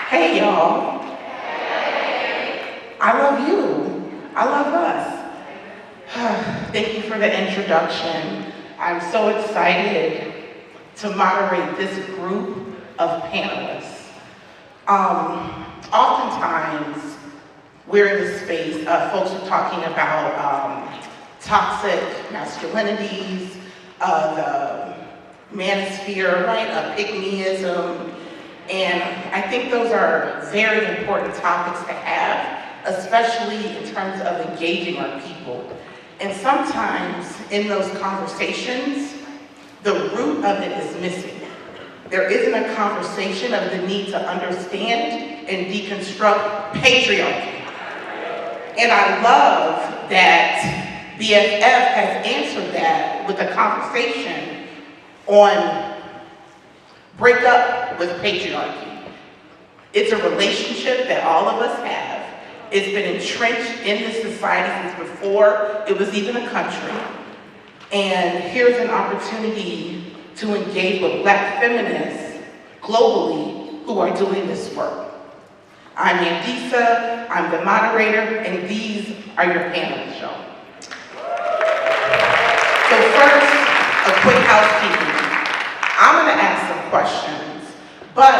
Hey y'all. I love you. I love us. Thank you for the introduction. I'm so excited to moderate this group of panelists. Oftentimes, we're in this space, folks are talking about toxic masculinities, the manosphere, right, of pick-meism, and I think those are very important topics to have, especially in terms of engaging our people. And sometimes in those conversations, the root of it is missing. There isn't a conversation of the need to understand and deconstruct patriarchy. And I love that BFF has answered that with a conversation on break up with patriarchy. It's a relationship that all of us have. It's been entrenched in this society since before it was even a country. And here's an opportunity to engage with Black feminists globally who are doing this work. I'm Mandisa, I'm the moderator, and these are your panelists, y'all. So first, a quick housekeeping. I'm gonna ask some questions, but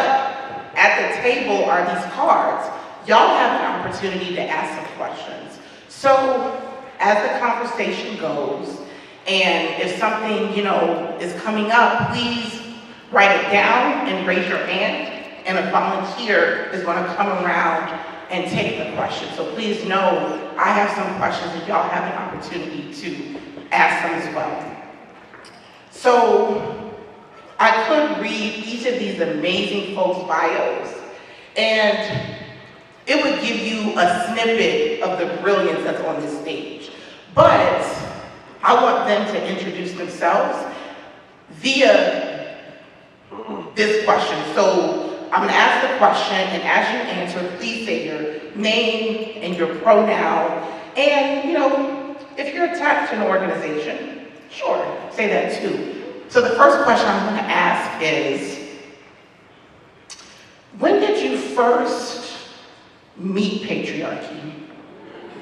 at the table are these cards. Y'all have an opportunity to ask some questions. So as the conversation goes, and if something, is coming up, please write it down and raise your hand, and a volunteer is gonna come around and take the question. So please know, I have some questions and y'all have an opportunity to ask them as well. So, I could read each of these amazing folks' bios, and it would give you a snippet of the brilliance that's on this stage. But I want them to introduce themselves via this question. So I'm gonna ask the question, and as you answer, please say your name and your pronoun. And if you're attached to an organization, sure, say that too. So the first question I'm gonna ask is, when did you first meet patriarchy?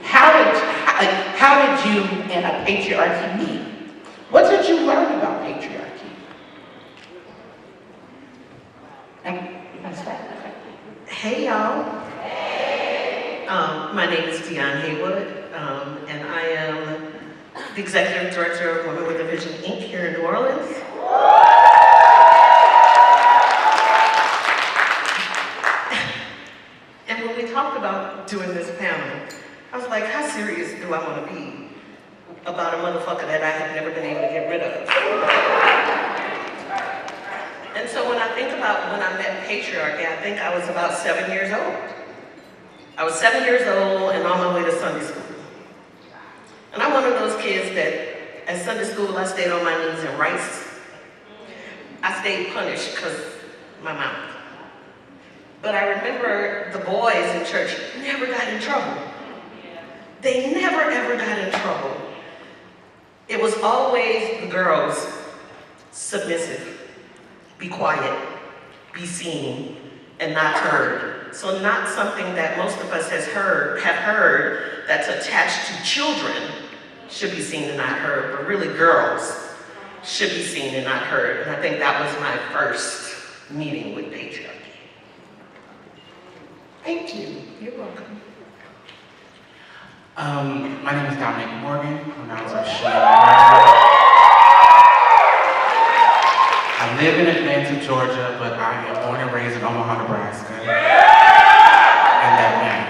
How did you and a patriarchy meet? What did you learn about patriarchy? And you can start. Hey y'all. Hey. My name is Deon Haywood, and I am the Executive Director of Women with a Vision, Inc. here in New Orleans. And when we talked about doing this panel, I was like, how serious do I want to be about a motherfucker that I have never been able to get rid of? And so when I think about when I met patriarchy, I think I was about 7 years old. I was 7 years old and on my way to Sunday school. And I'm one of those kids that at Sunday school, I stayed on my knees and rice. I stayed punished because my mouth. But I remember the boys in church never got in trouble. They never ever got in trouble. It was always the girls, submissive, be quiet, be seen, and not heard. So not something that most of us have heard that's attached to children should be seen and not heard, but really girls should be seen and not heard. And I think that was my first meeting with patriarchy. Thank you. You're welcome. My name is Dominique Morgan, pronouns are she. I live in Atlanta, Georgia, but I am born and raised in Omaha, Nebraska. And that matters.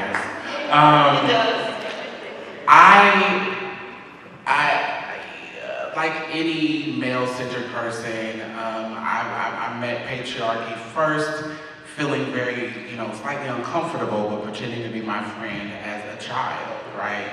Like any male-centered person, I met patriarchy first, feeling very, slightly uncomfortable, but pretending to be my friend as a child, right?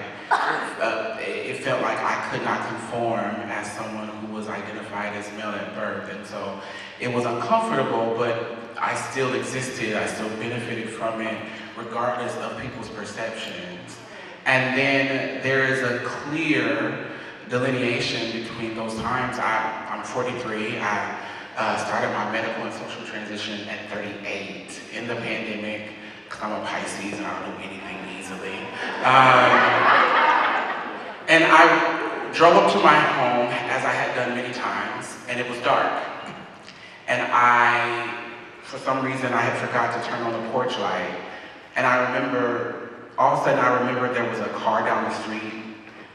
It felt like I could not conform as someone who was identified as male at birth, and so it was uncomfortable, but I still existed, I still benefited from it, regardless of people's perceptions. And then there is a clear delineation between those times. I'm 43, I Started my medical and social transition at 38 in the pandemic, because I'm a Pisces and I don't do anything easily. And I drove up to my home, as I had done many times, and it was dark. And for some reason, I had forgot to turn on the porch light. And I remember, all of a sudden I remembered there was a car down the street.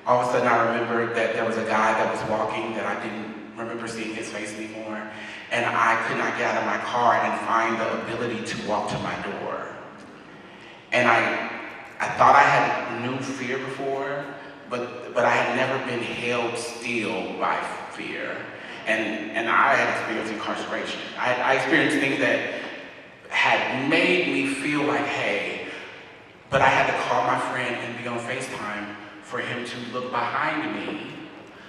All of a sudden I remembered that there was a guy that was walking that I didn't remember seeing his face anymore. And I could not get out of my car and find the ability to walk to my door. And I thought I had knew fear before, but I had never been held still by fear. And I had experienced incarceration. I experienced things that had made me feel like, hey, but I had to call my friend and be on FaceTime for him to look behind me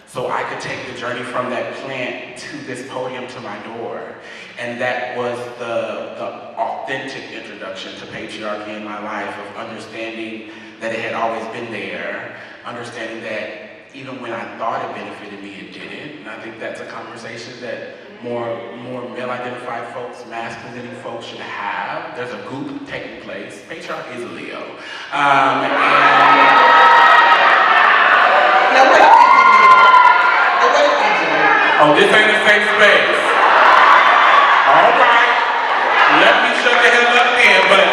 so I could take the journey from that plant to this podium to my door. And that was the authentic introduction to patriarchy in my life, of understanding that it had always been there, understanding that even when I thought it benefited me, it didn't. And I think that's a conversation that more male-identified folks, mass-presenting folks should have. There's a goop taking place. Patriarchy is a Leo. Oh, this ain't a safe space. All right, let me shut the hell up then. But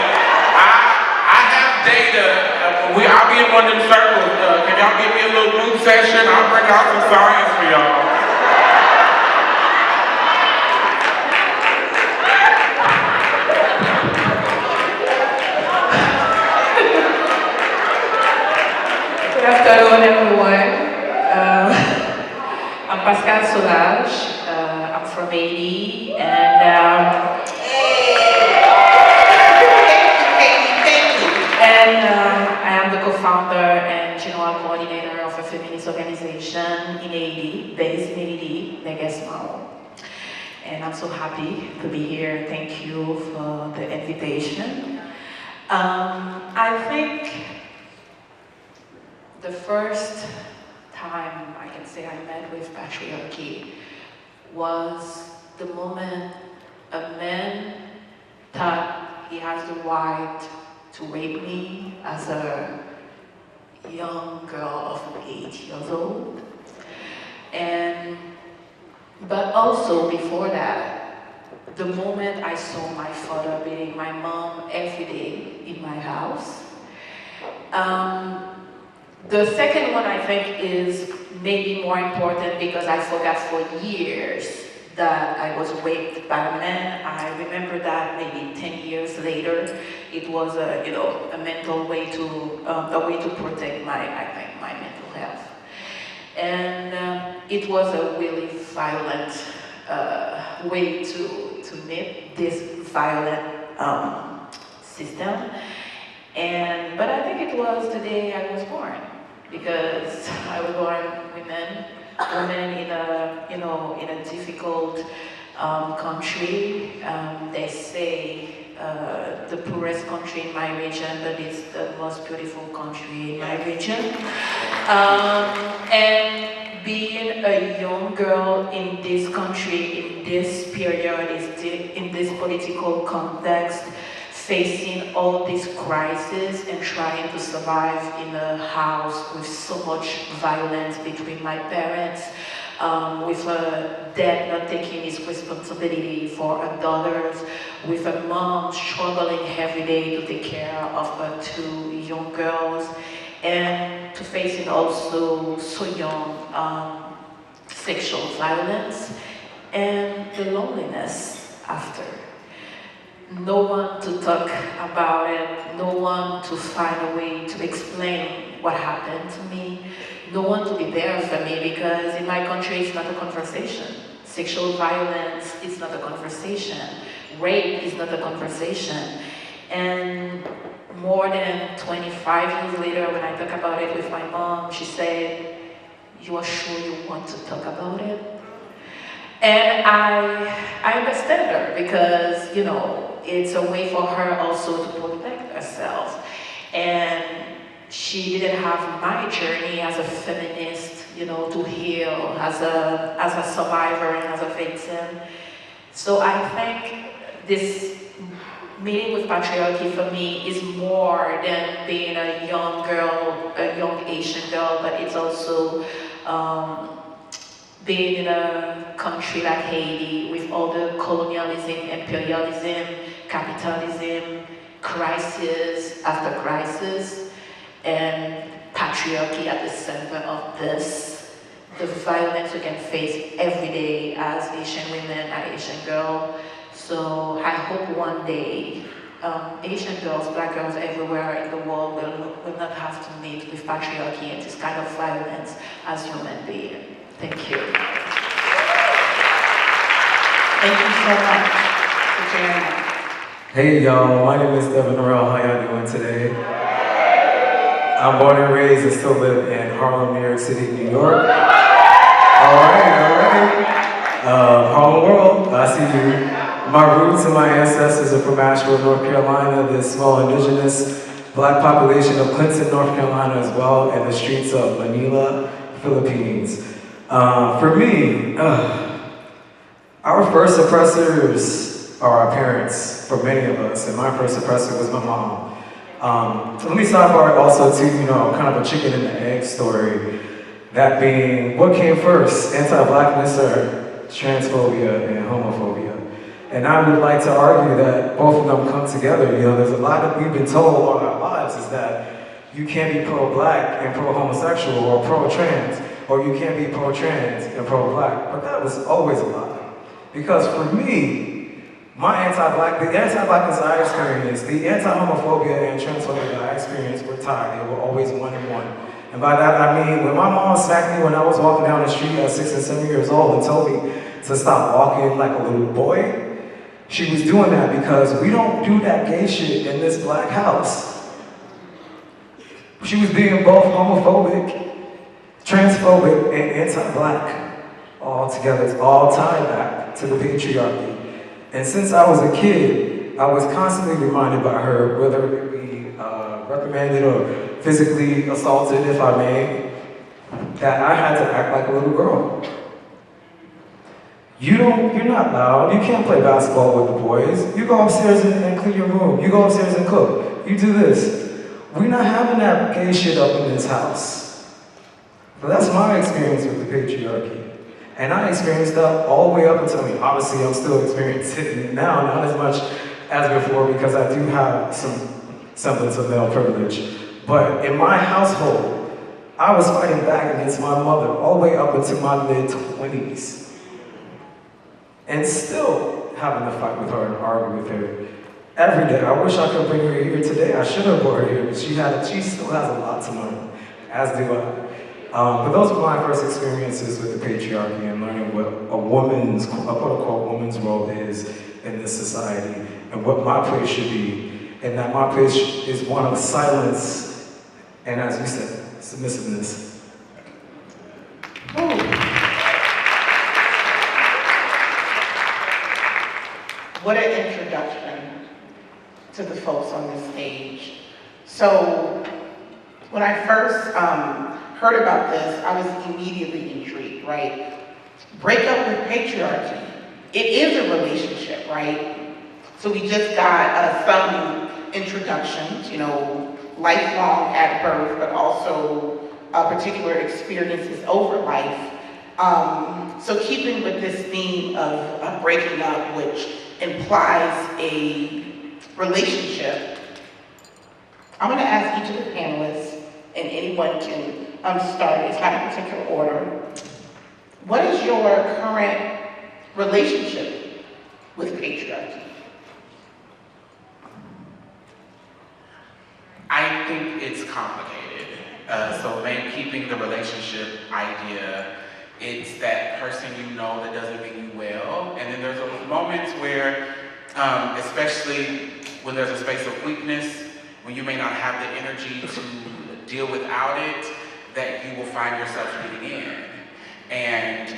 I have data. I'll be in one of them circles. Can y'all give me a little group session? I'll bring out some science for y'all. Good afternoon, everyone. I'm Pascale Solages. I'm from Haiti, and I am the co-founder and general coordinator of a feminist organization in Haiti, based in Haiti, Negesmao. And I'm so happy to be here. Thank you for the invitation. I think the first time I can say I met with patriarchy was the moment a man thought he has the right to rape me as a young girl of 8 years old. But also before that, the moment I saw my father beating my mom every day in my house. The second one, I think, is maybe more important because I forgot for years that I was raped by a man. I remember that maybe 10 years later. It was a mental way to protect my mental health. And it was a really violent way to meet this violent system. But I think it was the day I was born, because I was born woman in a difficult country. They say the poorest country in my region, but it's the most beautiful country in my region. And being a young girl in this country, in this period, in this political context, facing all these crises and trying to survive in a house with so much violence between my parents, with a dad not taking his responsibility for her daughters, with a mom struggling every day to take care of her 2 young girls, and to facing also so young sexual violence and the loneliness after. No one to talk about it, no one to find a way to explain what happened to me, no one to be there for me, because in my country it's not a conversation. Sexual violence is not a conversation. Rape is not a conversation. And more than 25 years later, when I talk about it with my mom, she said, "You are sure you want to talk about it?" And I understand her, because, it's a way for her also to protect herself. And she didn't have my journey as a feminist, to heal, as a survivor and as a victim. So I think this meeting with patriarchy for me is more than being a young girl, a young Asian girl, but it's also being in a country like Haiti with all the colonialism, imperialism, capitalism, crisis after crisis, and patriarchy at the center of this. The violence we can face every day as Asian women, as Asian girls. So I hope one day Asian girls, black girls everywhere in the world will not have to meet with patriarchy and this kind of violence as human beings. Thank you. Thank you so much for sharing that. Hey y'all, my name is Devin, Norelle. How y'all doing today? I'm born and raised and still live in Harlem, New York City, New York. Alright. Harlem World, I see you. My roots and my ancestors are from Asheville, North Carolina, the small indigenous black population of Clinton, North Carolina as well, and the streets of Manila, Philippines. For me, our first oppressors are our parents, for many of us, and my first oppressor was my mom. Let me sidebar also to, kind of a chicken and the egg story. That being, what came first, anti-blackness or transphobia and homophobia? And I would like to argue that both of them come together. There's a lot that we've been told all our lives is that you can't be pro-black and pro-homosexual or pro-trans, or you can't be pro-trans and pro-black. But that was always a lie. Because for me, the anti-blackness I experienced, the anti-homophobia and transphobia that I experienced were tied. They were always one and one. And by that I mean, when my mom smacked me when I was walking down the street at 6 and 7 years old and told me to stop walking like a little boy, she was doing that because we don't do that gay shit in this black house. She was being both homophobic, transphobic, and anti-black all together. It's all tied back to the patriarchy. And since I was a kid, I was constantly reminded by her, whether it be reprimanded or physically assaulted, if I may, that I had to act like a little girl. You're not loud. You can't play basketball with the boys. You go upstairs and clean your room. You go upstairs and cook. You do this. We're not having that gay shit up in this house. But that's my experience with the patriarchy. And I experienced that all the way up until me. Obviously, I'm still experiencing it now, not as much as before, because I do have some semblance of male privilege. But in my household, I was fighting back against my mother all the way up into my mid-20s. And still having to fight with her and argue with her every day. I wish I could bring her here today. I should have brought her here, but she still has a lot to learn, as do I. But those were my first experiences with the patriarchy and learning what a quote-unquote woman's role is in this society and what my place should be. And that my place is one of silence and, as you said, submissiveness. Ooh. What an introduction to the folks on this stage. So when I first heard about this, I was immediately intrigued, right? Break up with patriarchy. It is a relationship, right? So we just got some introductions, lifelong at birth, but also particular experiences over life. So keeping with this theme of breaking up, which implies a relationship, I'm going to ask each of the panelists, and anyone can start. It's not in particular order. What is your current relationship with patriarchy? I think it's complicated. So maybe keeping the relationship idea, it's that person you know that doesn't mean you well. And then there's those moments where, especially when there's a space of weakness, when you may not have the energy to deal without it, that you will find yourself getting in. And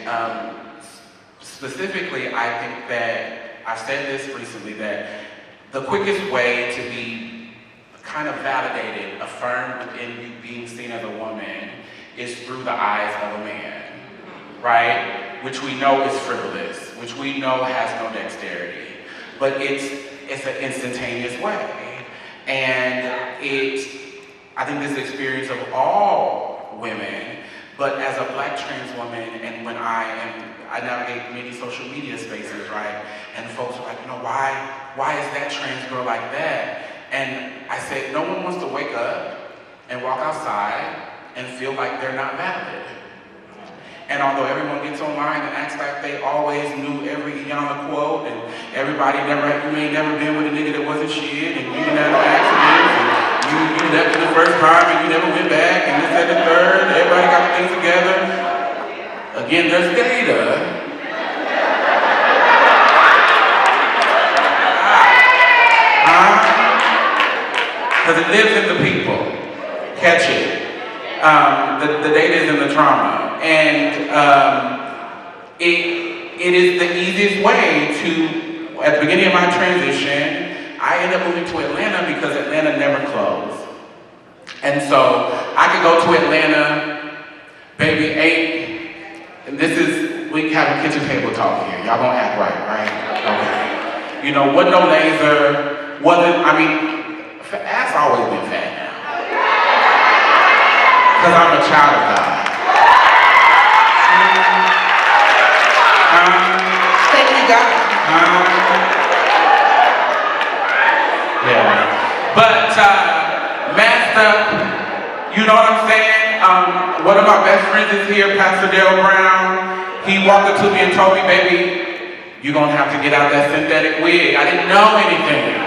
specifically, I think that, I've said this recently, that the quickest way to be kind of validated, affirmed in you being seen as a woman is through the eyes of a man, right? which we know is frivolous, which we know has no dexterity, but it's an instantaneous way. And I think this is the experience of all women, but as a Black trans woman, and when I navigate many social media spaces, right? And folks are like, why is that trans girl like that? And I said, no one wants to wake up and walk outside and feel like they're not valid. And although everyone gets online and acts like they always knew every Iyanla quote, and you ain't never been with a nigga that wasn't shit, and you didn't have no accidents, and you left it the first time and you never went back, and this and the third, everybody got things together. Again, there's data. Because it lives in the people. Catch it. The data is in the trauma. And it is the easiest way to, at the beginning of my transition, I ended up moving to Atlanta because Atlanta never closed. And so I could go to Atlanta, baby, and we have a kitchen table talk here. Y'all gonna act right? Okay. You know, wasn't no laser, ass always been fat now. Because I'm a child of God. Thank you, God. Yeah. But masked up, you know what I'm saying? One of my best friends is here, Pastor Brown. He walked up to me and told me, baby, you're gonna have to get out of that synthetic wig. I didn't know anything.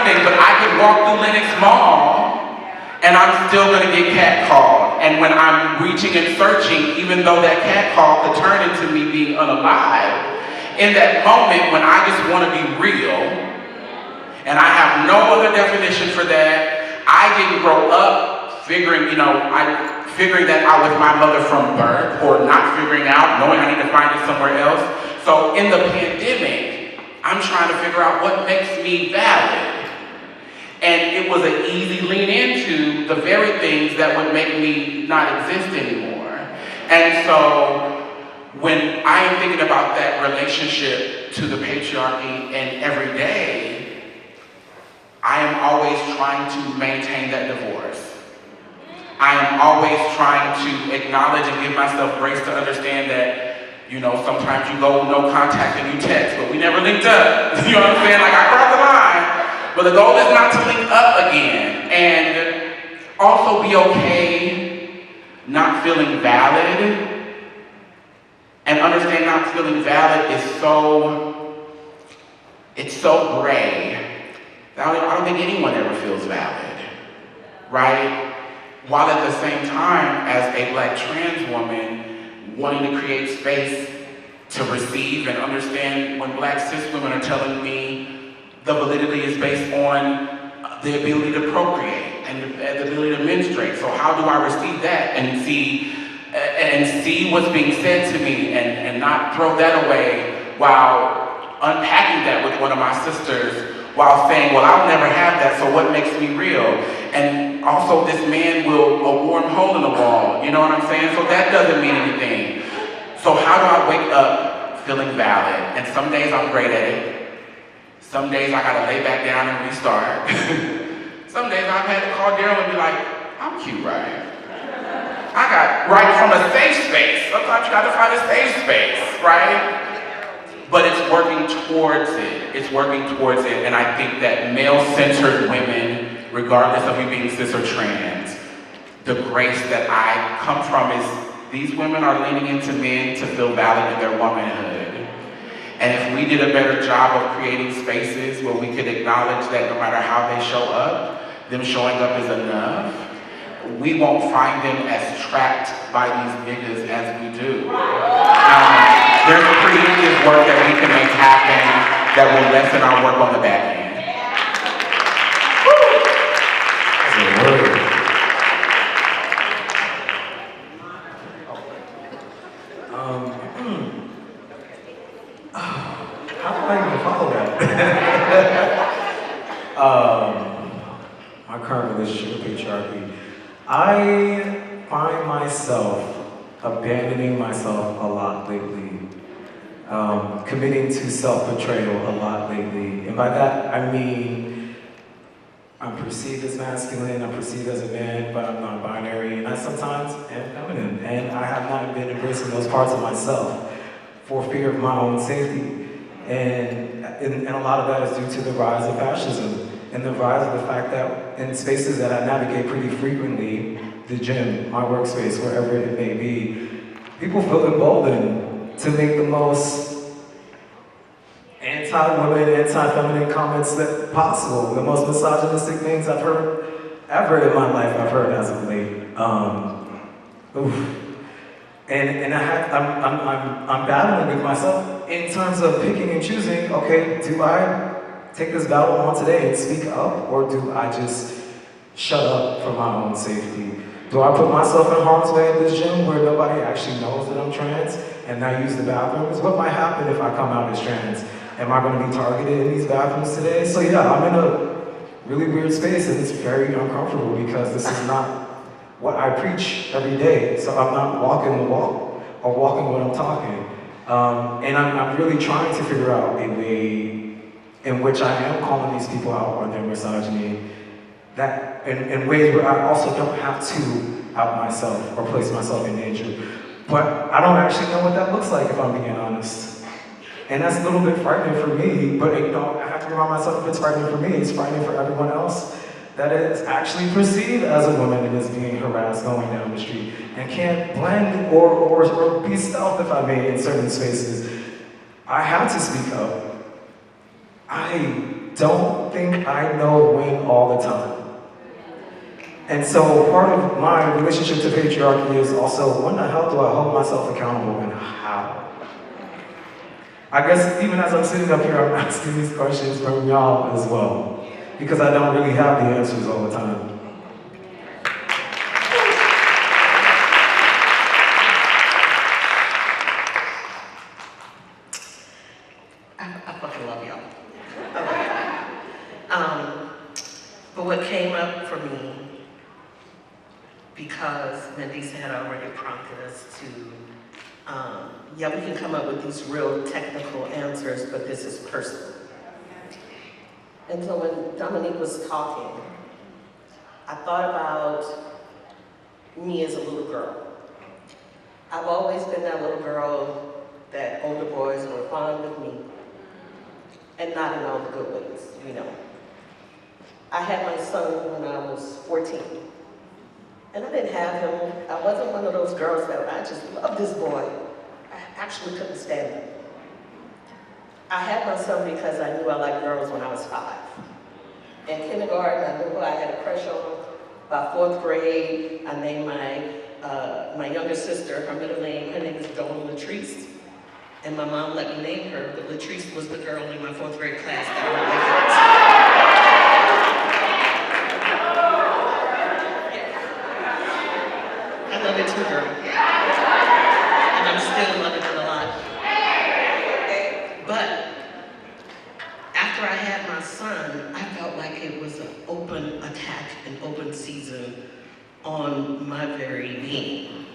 But I could walk through Lenox Mall and I'm still gonna get catcalled. And when I'm reaching and searching, even though that catcall could turn into me being unalive, in that moment when I just wanna be real, and I have no other definition for that, I didn't grow up figuring that out with my mother from birth, or not figuring out, knowing I need to find it somewhere else. So in the pandemic, I'm trying to figure out what makes me valid. And it was an easy lean into the very things that would make me not exist anymore. And so when I am thinking about that relationship to the patriarchy and every day, I am always trying to maintain that divorce. I am always trying to acknowledge and give myself grace to understand that, sometimes you go no contact and you text, but we never linked up. You know what I'm saying? Like, I crossed the line. But the goal is not to link up again. And also be okay not feeling valid. And understand not feeling valid is so gray. I don't think anyone ever feels valid, right? While at the same time, as a Black trans woman, wanting to create space to receive and understand when Black cis women are telling me the validity is based on the ability to procreate and the ability to menstruate. So how do I receive that and see what's being said to me and not throw that away while unpacking that with one of my sisters, while saying, well, I'll never have that, so what makes me real? And also, this man will a warm hole in the wall, you know what I'm saying? So that doesn't mean anything. So how do I wake up feeling valid? And some days I'm great at it. Some days I gotta lay back down and restart. Some days I've had to call Deon and be like, I'm cute, right? I got right from a safe space. Sometimes you gotta find a safe space, right? But it's working towards it. It's working towards it. And I think that male-centered women, regardless of you being cis or trans, the grace that I come from is these women are leaning into men to feel valid in their womanhood. And if we did a better job of creating spaces where we could acknowledge that no matter how they show up, them showing up is enough, we won't find them as trapped by these niggas as we do. There's creative work that we can make happen that will lessen our work on the back end. How do I even follow that? My current relationship with patriarchy. I find myself abandoning myself a lot lately, committing to self-betrayal a lot lately. And by that, I mean, I'm perceived as masculine, I'm perceived as a man, but I'm non-binary, and I sometimes am feminine. And I have not been embracing those parts of myself for fear of my own safety. And a lot of that is due to the rise of fascism and the rise of the fact that in spaces that I navigate pretty frequently, the gym, my workspace, wherever it may be, people feel emboldened to make the most anti-women, anti-feminine comments that possible. The most misogynistic things I've heard ever in my life, I've heard as of late. I'm battling with myself in terms of picking and choosing. Okay, do I take this battle on today and speak up, or do I just shut up for my own safety? Do I put myself in harm's way at this gym where nobody actually knows that I'm trans and I use the bathrooms? What might happen if I come out as trans? Am I going to be targeted in these bathrooms today? So yeah, I'm in a really weird space and it's very uncomfortable because this is not what I preach every day. So I'm not walking the walk or walking what I'm talking. And I'm really trying to figure out a way in which I am calling these people out on their misogyny, that in ways where I also don't have to out myself or place myself in danger. But I don't actually know what that looks like if I'm being honest. And that's a little bit frightening for me, but I have to remind myself if it's frightening for me, it's frightening for everyone else that is actually perceived as a woman and is being harassed going down the street and can't blend or be stealth, if I may, in certain spaces. I have to speak up. I don't think I know when all the time. And so part of my relationship to patriarchy is also, when the hell do I hold myself accountable and how? I guess even as I'm sitting up here, I'm asking these questions from y'all as well, because I don't really have the answers all the time. I fucking love y'all. But what came up for me, because Mandisa had already prompted us to, yeah, we can come up with these real technical answers, but this is personal. And so when Dominique was talking, I thought about me as a little girl. I've always been that little girl that older boys were fond of me, and not in all the good ways, you know. I had my son when I was 14. And I didn't have him. I wasn't one of those girls that I just loved this boy. I actually couldn't stand him. I had my son because I knew I liked girls when I was 5. In kindergarten, I knew who I had a crush on. By 4th grade, I named my younger sister, her middle name, her name is Deon Latrice. And my mom let me name her, but Latrice was the girl in my 4th grade class that I liked. I love it too, girl. And I'm still loving it a lot. But after I had my son, I felt like it was an open attack, an open season on my very being.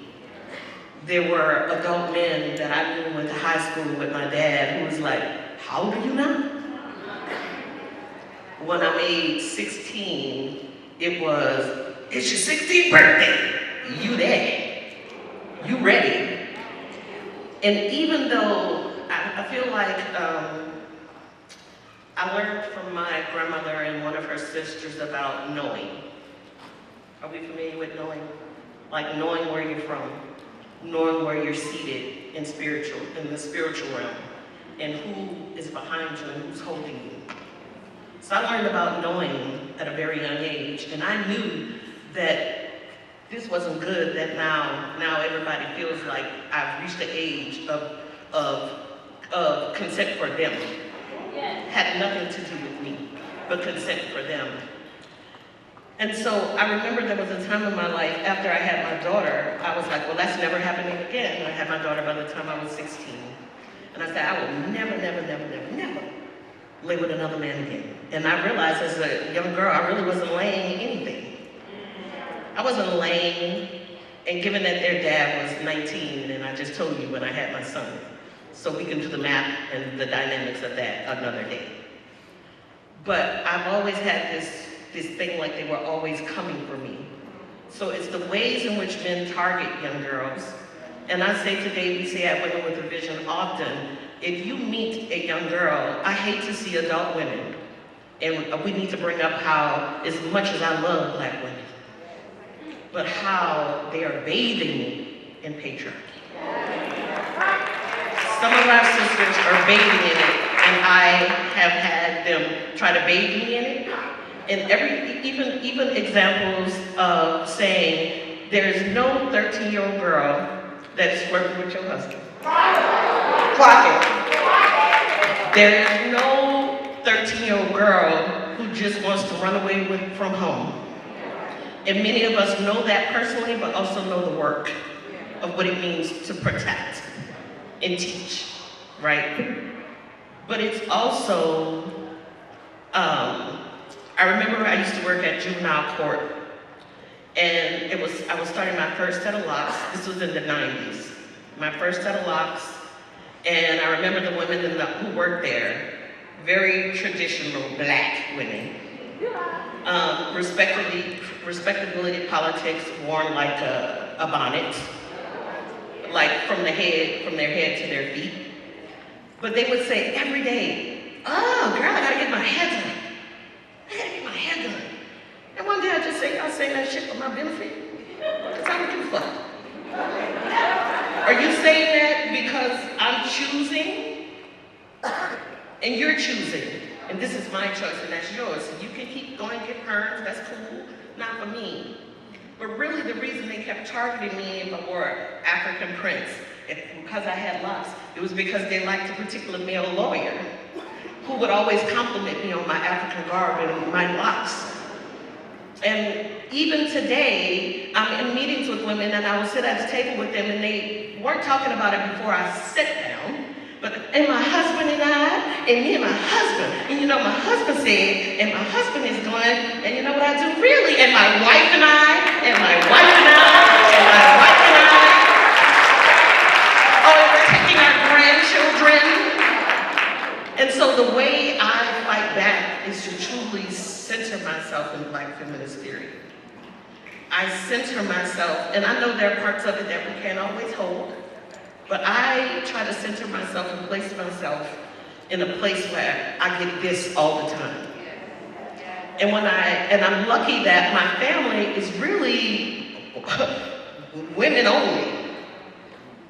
There were adult men that I knew went to high school with my dad who was like, how old are you now? When I made 16, it was, it's your 16th birthday. You there, you ready. And even though I feel like I learned from my grandmother and one of her sisters about knowing. Are we familiar with knowing? Like knowing where you're from, knowing where you're seated in the spiritual realm, and who is behind you and who's holding you. So I learned about knowing at a very young age, and I knew that this wasn't good, that now everybody feels like I've reached the age of consent for them. Had nothing to do with me, but consent for them. And so I remember there was a time in my life after I had my daughter, I was like, well, that's never happening again. I had my daughter by the time I was 16. And I said, I will never lay with another man again. And I realized as a young girl, I really wasn't laying anything. I wasn't laying And given that their dad was 19, and I just told you when I had my son, so we can do the math and the dynamics of that another day. But I've always had this thing like they were always coming for me. So it's the ways in which men target young girls. And I say today, we say at Women with a Vision often, if you meet a young girl, I hate to see adult women. And we need to bring up how, as much as I love Black women, but how they are bathing in patriarchy. Some of our sisters are bathing in it, and I have had them try to bathe me in it. And even examples of saying, there's no 13-year-old girl that is working with your husband. Clock it. There is no 13-year-old girl who just wants to run away from home. And many of us know that personally, but also know the work of what it means to protect and teach, right? But it's also, I remember I used to work at juvenile court, and I was starting my first set of locks. This was in the 90s. My first set of locks, and I remember the women who worked there, very traditional Black women. Respectability politics, worn like a bonnet, like from their head to their feet. But they would say every day, oh girl, I gotta get my hair done. I gotta get my hair done. And one day I just say, y'all saying that shit for my benefit? Because I don't give a fuck. Are you saying that because I'm choosing and you're choosing? And this is my choice and that's yours. So you can keep going, get perms, that's cool, not for me. But really the reason they kept targeting me if I wore African prints, because I had locks, it was because they liked a particular male lawyer who would always compliment me on my African garb and my locks. And even today, I'm in meetings with women and I will sit at the table with them and they weren't talking about it before I sit down. And my husband and I, and me and my husband, and you know my husband said, and my husband is going, and you know what I do really, and my wife and I, and my wife and I, and my wife and I. Oh, and we're taking our grandchildren. And so the way I fight back is to truly center myself in Black feminist theory. I center myself, and I know there are parts of it that we can't always hold, but I try to center myself and place myself in a place where I get this all the time. And I'm lucky that my family is really women only.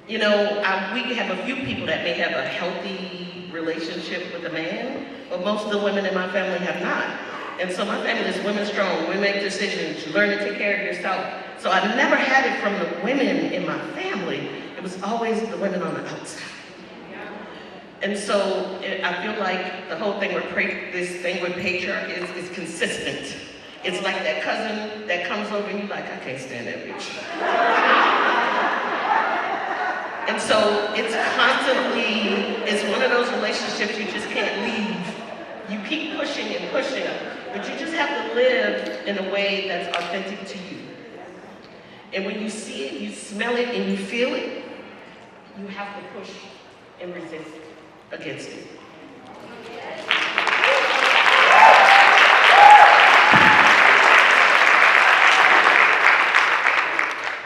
You know, we have a few people that may have a healthy relationship with a man, but most of the women in my family have not. And so my family is women strong, women make decisions, you learn to take care of yourself. So I never had it from the women in my family. It was always the women on the outside. And so I feel like the whole thing with this thing with patriarchy is consistent. It's like that cousin that comes over and you're like, I can't stand that bitch. And so it's constantly, it's one of those relationships you just can't leave. You keep pushing and pushing, but you just have to live in a way that's authentic to you. And when you see it, you smell it, and you feel it, you have to push and resist against it.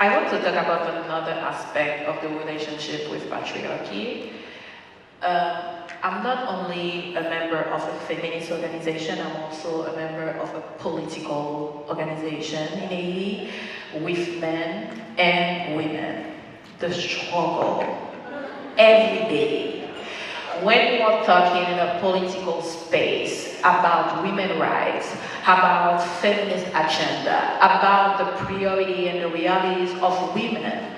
I want to talk about another aspect of the relationship with patriarchy. I'm not only a member of a feminist organization, I'm also a member of a political organization in Haiti with men and women. The struggle every day. When we are talking in a political space about women's rights, about feminist agenda, about the priority and the realities of women,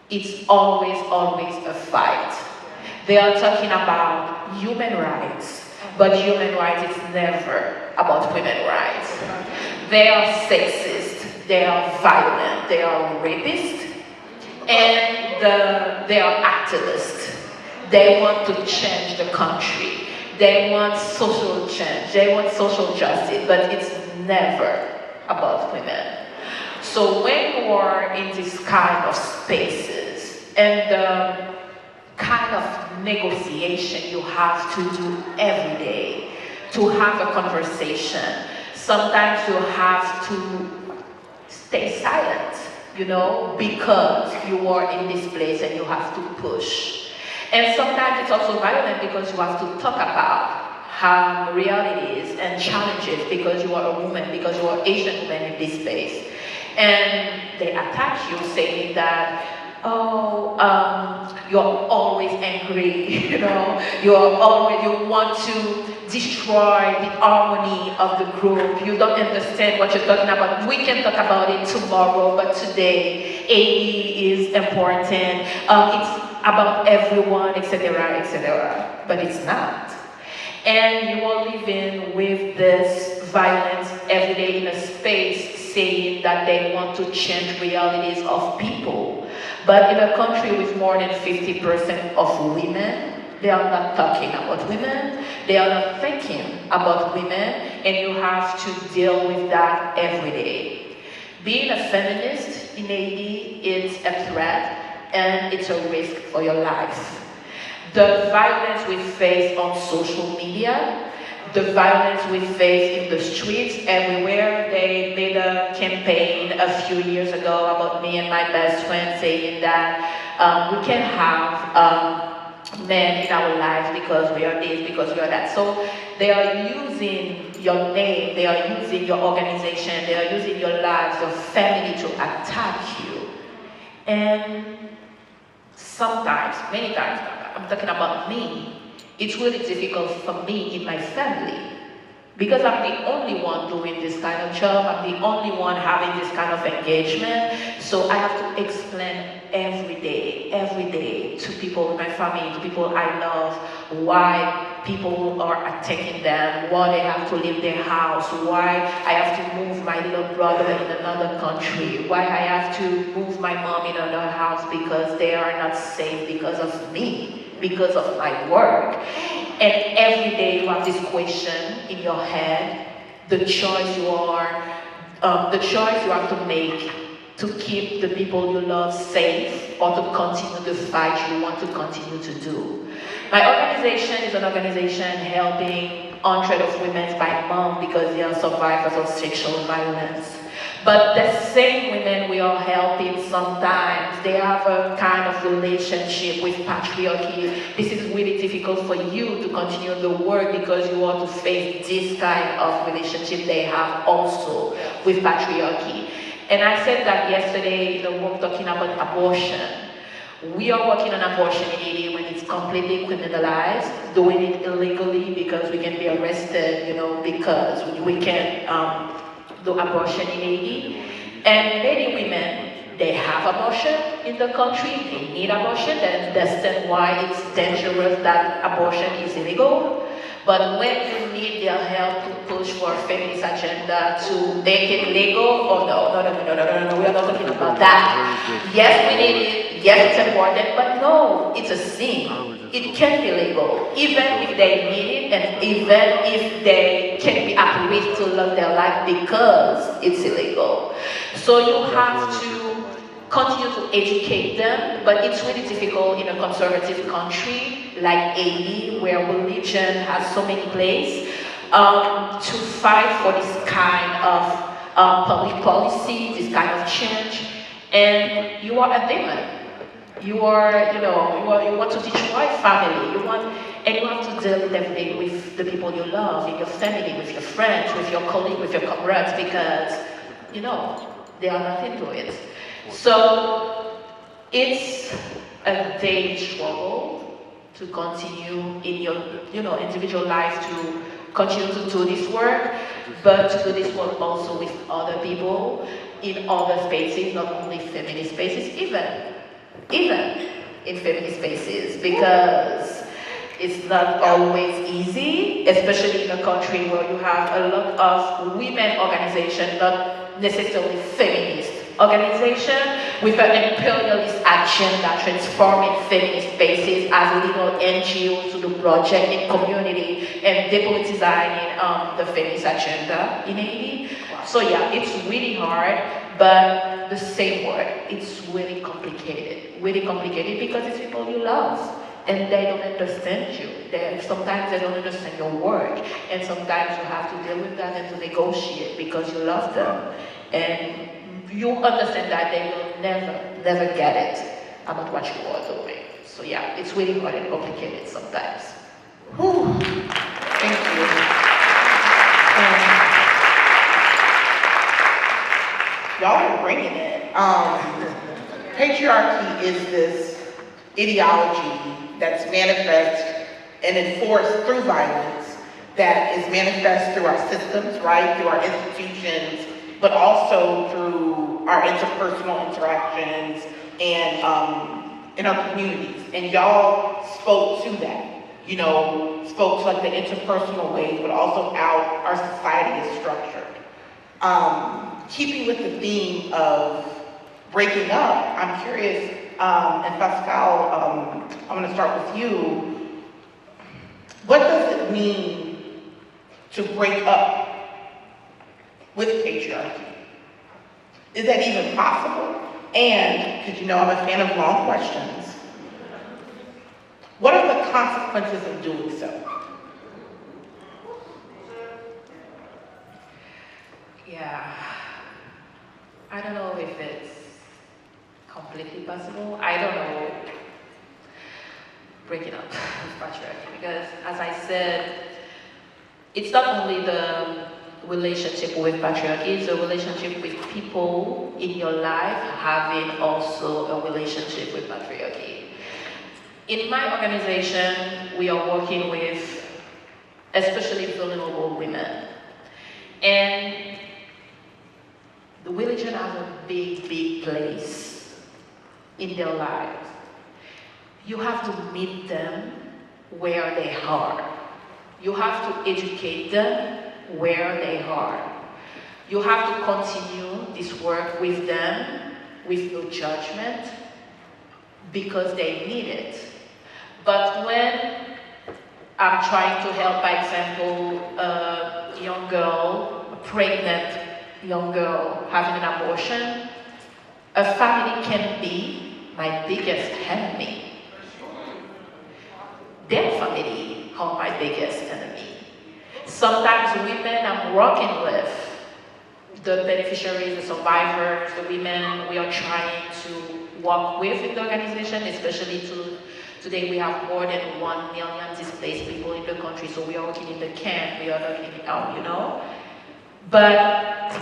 it's always a fight. They are talking about human rights, but human rights is never about women's rights. They are sexist, they are violent, they are rapists, and they are activists. They want to change the country. They want social change, they want social justice, but it's never about women. So when you are in this kind of spaces and the kind of negotiation you have to do every day to have a conversation, sometimes you have to stay silent, because you are in this place and you have to push. And sometimes it's also violent because you have to talk about realities and challenges because you are a woman, because you are Asian woman in this space. And they attack you saying that, you're always angry, you want to destroy the harmony of the group. You don't understand what you're talking about. We can talk about it tomorrow, but today, 80 is important. It's about everyone, etc., etc. But it's not. And you are living with this violence every day in a space saying that they want to change realities of people. But in a country with more than 50% of women, they are not talking about women, they are not thinking about women, and you have to deal with that every day. Being a feminist in Haiti is a threat and it's a risk for your life. The violence we face on social media, the violence we face in the streets everywhere. They made a campaign a few years ago about me and my best friend saying that we can have men in our lives because we are this, because we are that. So they are using your name, they are using your organization, they are using your lives, your family to attack you. And sometimes, many times, I'm talking about me, it's really difficult for me in my family because I'm the only one doing this kind of job, I'm the only one having this kind of engagement, so I have to explain every day to people in my family, to people I love, why people are attacking them, why they have to leave their house, why I have to move my little brother in another country, why I have to move my mom in another house because they are not safe because of me, because of my work. And every day you have this question in your head, the choice you have to make to keep the people you love safe or to continue the fight you want to continue to do. My organization is an organization helping hundreds of women by month because they are survivors of sexual violence. But the same women we are helping sometimes, they have a kind of relationship with patriarchy. This is really difficult for you to continue the work because you want to face this kind of relationship they have also with patriarchy. And I said that yesterday in the work talking about abortion. We are working on abortion in Haiti when it's completely criminalized, doing it illegally because we can be arrested, because we can do abortion in Haiti. And many women, they have abortion in the country, they need abortion, they understand why it's dangerous that abortion is illegal. But when you need their help to push for a feminist agenda to make it legal, no, we are not talking about that. Yes, we need it, yes, it's important, but no, it's a sin. It can be legal, even if they need it, and even if they can be at risk to lose their life because it's illegal. So you have to continue to educate them, but it's really difficult in a conservative country like Haiti, where religion has so many places, to fight for this kind of public policy, this kind of change. And you are a demon. You want to destroy family. You have to deal with everything with the people you love, in your family, with your friends, with your colleagues, with your comrades, because they are not into it. So it's a daily struggle to continue in your individual life to continue to do this work, but to do this work also with other people in other spaces, not only feminist spaces, even in feminist spaces, because it's not always easy, especially in a country where you have a lot of women organizations, not necessarily feminist organization, with an imperialist agenda transforming feminist spaces as little NGOs to do project in community and depoliticizing the feminist agenda in Haiti. So yeah, it's really hard, But the same word, it's really complicated because it's people you love. And they don't understand you. Sometimes they don't understand your work. And sometimes you have to deal with that and to negotiate because you love them. And you understand that they will never get it about what you are doing. So yeah, it's really hard and complicated sometimes. Whew. Thank you. Y'all are bringing it. Patriarchy is this ideology that's manifest and enforced through violence, that is manifest through our systems, right? Through our institutions, but also through our interpersonal interactions and in our communities. And y'all spoke to that, you know, spoke to like the interpersonal ways, but also how our society is structured. Keeping with the theme of breaking up, I'm curious, and Pascale, I'm going to start with you. What does it mean to break up with patriarchy? Is that even possible? And, because you know I'm a fan of long questions, what are the consequences of doing so? Yeah, I don't know if it's completely possible. I don't know breaking up with patriarchy because, as I said, it's not only the relationship with patriarchy, it's a relationship with people in your life having also a relationship with patriarchy. In my organization, we are working with especially vulnerable women. And the religion has a big place in their lives. You have to meet them where they are. You have to educate them where they are. You have to continue this work with them with no judgment because they need it. But when I'm trying to help, by example, a young girl, a pregnant young girl having an abortion, a family can be my biggest enemy. Their family are my biggest enemy. Sometimes women I'm working with, the beneficiaries, the survivors, the women we are trying to work with in the organization, especially today we have more than 1 million displaced people in the country, so we are working in the camp, we are looking it out, you know? But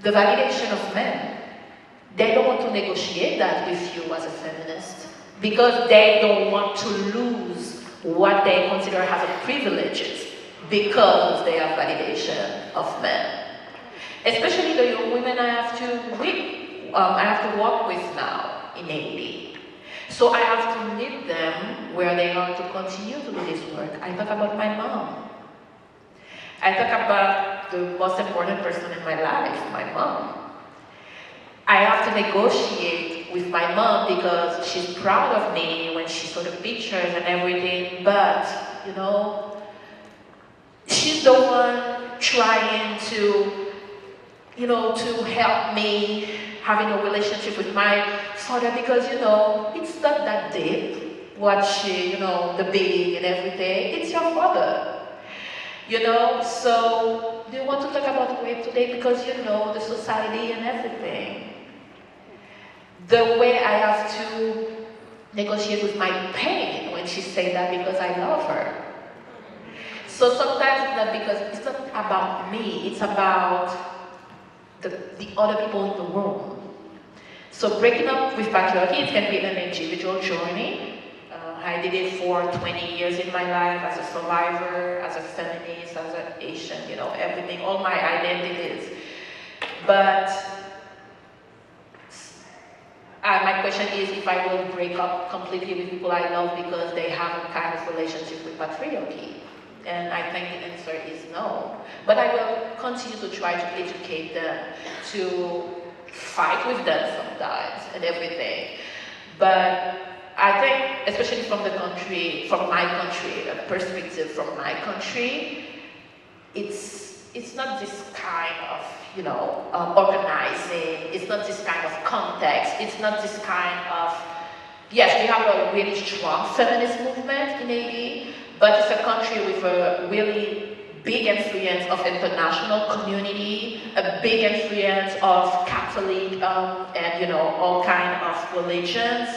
the validation of men, they don't want to negotiate that with you as a feminist because they don't want to lose what they consider as a privileges because they have validation of men. Especially the young women I have to work with now in Haiti. So I have to meet them where they are to continue to do this work. I talk about my mom. I talk about the most important person in my life, my mom. I have to negotiate with my mom because she's proud of me when she saw the pictures and everything, but, you know, she's the one trying to, you know, to help me having a relationship with my father because, you know, it's not that deep what she, you know, the baby and everything. It's your father. You know, so do you want to talk about rape today because you know the society and everything? The way I have to negotiate with my pain when she said that because I love her. So sometimes it's not because it's not about me, it's about the other people in the room. So breaking up with patriarchy, it can be an individual journey. I did it for 20 years in my life as a survivor, as a feminist, as an Asian, you know, everything, all my identities. But my question is if I will break up completely with people I love because they have a kind of relationship with patriarchy. And I think the answer is no. But I will continue to try to educate them, to fight with them sometimes and everything. But I think, especially from the country, from my country, a perspective from my country, it's it's not this kind of, organizing, it's not this kind of context, it's not this kind of, yes, we have a really strong feminist movement in Haiti, but it's a country with a really big influence of international community, a big influence of Catholic and all kind of religions.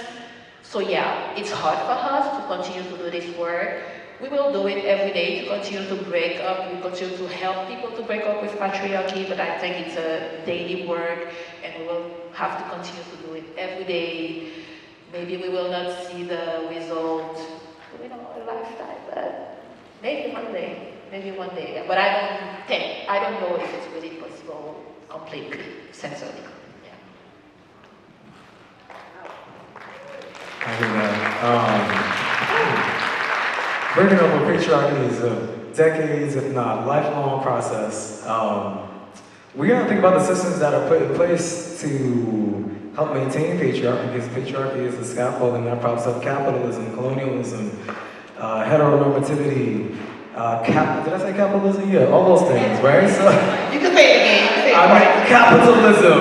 So yeah, it's hard for us to continue to do this work. We will do it every day to continue to break up. We continue to help people to break up with patriarchy, but I think it's a daily work and we will have to continue to do it every day. Maybe we will not see the result in a lifetime, but maybe one day. But I don't know if it's really possible completely, sincerely. Yeah. I hear that. Breaking up with patriarchy is a decades, if not lifelong process. We gotta think about the systems that are put in place to help maintain patriarchy, because patriarchy is the scaffolding that props up capitalism, colonialism, heteronormativity, did I say capitalism? Yeah, all those things, right? So, You can say it again. You can say it I twice. mean, capitalism.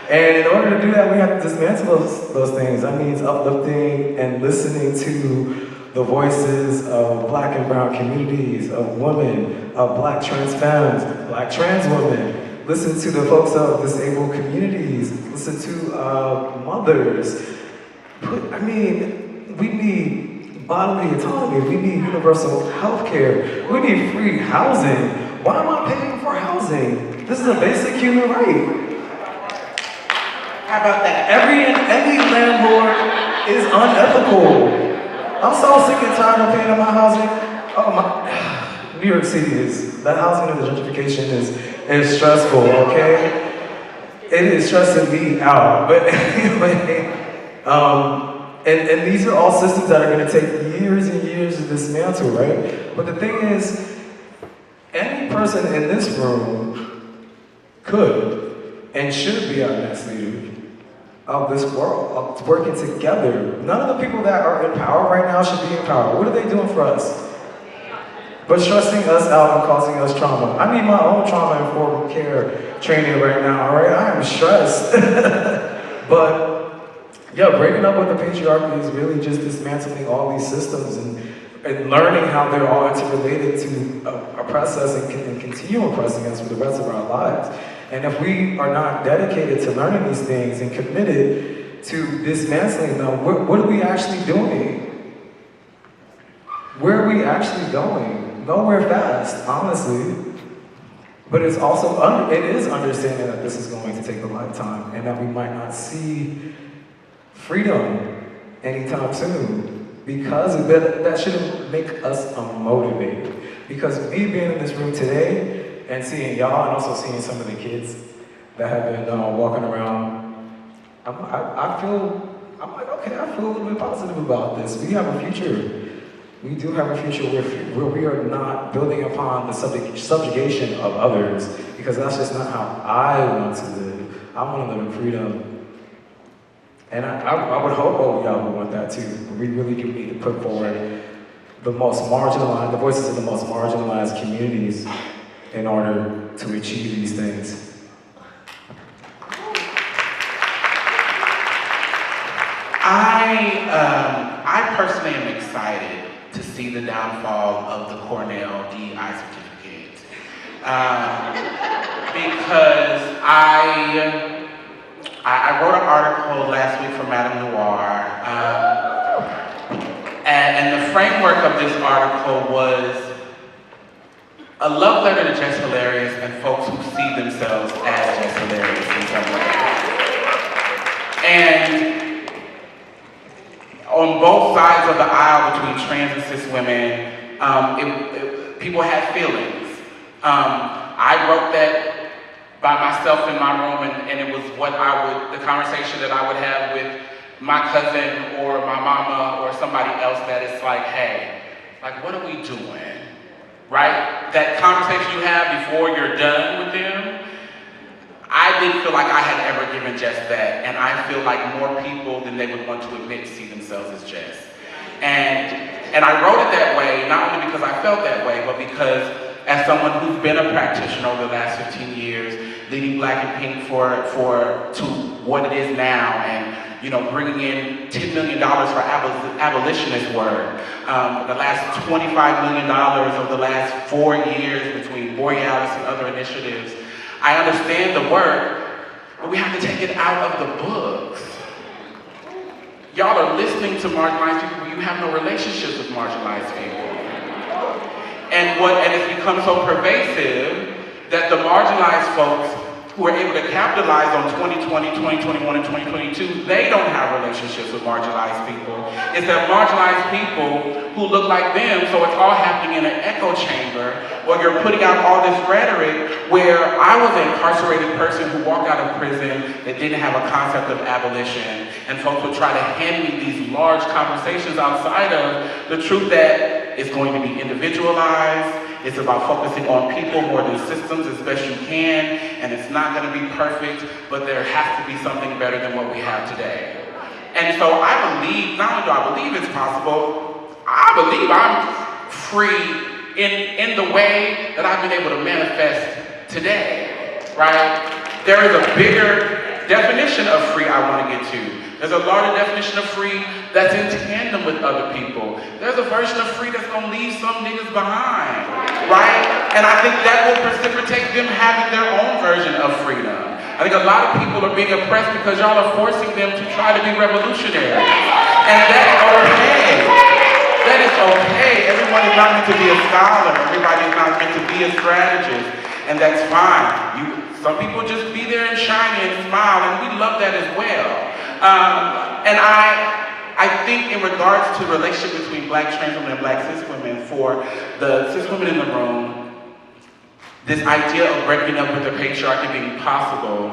And in order to do that, we have to dismantle those things. That means uplifting and listening to the voices of Black and brown communities, of women, of Black trans femmes, Black trans women. Listen to the folks of disabled communities. Listen to mothers. We need bodily autonomy. We need universal health care. We need free housing. Why am I paying for housing? This is a basic human right. How about that? Every landlord is unethical. I'm so sick and tired of paying for my housing. New York City that housing and the gentrification is stressful, okay? It is stressing me out. But anyway, and these are all systems that are gonna take years and years to dismantle, right? But the thing is, any person in this room could and should be our next leader of this world, of working together. None of the people that are in power right now should be in power. What are they doing for us? But stressing us out and causing us trauma. I need my own trauma-informed care training right now, all right? I am stressed. But yeah, breaking up with the patriarchy is really just dismantling all these systems and learning how they're all interrelated to oppress us and continue oppressing us for the rest of our lives. And if we are not dedicated to learning these things and committed to dismantling them, what are we actually doing? Where are we actually going? Nowhere fast, honestly. But it's also, it is understanding that this is going to take a lifetime and that we might not see freedom anytime soon. Because that shouldn't make us unmotivated. Because me being in this room today, and seeing y'all and also seeing some of the kids that have been walking around, I feel a little bit positive about this. We have a future. We do have a future where we are not building upon the subjugation of others, because that's just not how I want to live. I want to live in freedom. And I would hope all of y'all would want that too. We really do need to put forward the voices of the most marginalized communities in order to achieve these things. I personally am excited to see the downfall of the Cornell DEI certificate. Because I wrote an article last week for Madame Noir, and the framework of this article was a love letter to Just Hilarious and folks who see themselves as Just Hilarious in some way. And on both sides of the aisle between trans and cis women, people had feelings. I wrote that by myself in my room, and it was the conversation that I would have with my cousin or my mama or somebody else that is like, hey, like, what are we doing? Right? That conversation you have before you're done with them, I didn't feel like I had ever given Jess that, and I feel like more people than they would want to admit see themselves as Jess. And I wrote it that way, not only because I felt that way, but because as someone who's been a practitioner over the last 15 years, leading Black and Pink to what it is now, and bringing in $10 million for abolitionist work, the last $25 million over the last 4 years between Borealis and other initiatives. I understand the work, but we have to take it out of the books. Y'all are listening to marginalized people, but you have no relationships with marginalized people. And it's become so pervasive that the marginalized folks who are able to capitalize on 2020, 2021, and 2022, they don't have relationships with marginalized people. It's that marginalized people who look like them, so it's all happening in an echo chamber, where you're putting out all this rhetoric where I was an incarcerated person who walked out of prison that didn't have a concept of abolition, and folks would try to hand me these large conversations outside of the truth that it's going to be individualized. It's about focusing on people more than systems as best you can, and it's not going to be perfect, but there has to be something better than what we have today. And so I believe, not only do I believe it's possible, I believe I'm free in the way that I've been able to manifest today, right? There is a bigger definition of free I want to get to. There's a larger definition of free that's in tandem with other people. There's a version of free that's gonna leave some niggas behind, right? And I think that will precipitate them having their own version of freedom. I think a lot of people are being oppressed because y'all are forcing them to try to be revolutionary. And that's okay. That is okay. Everyone is not meant to be a scholar. Everybody is not meant to be a strategist. And that's fine. Some people just be there and shiny and smile, and we love that as well. And I think in regards to the relationship between Black trans women and Black cis women, for the cis women in the room, this idea of breaking up with the patriarchy being possible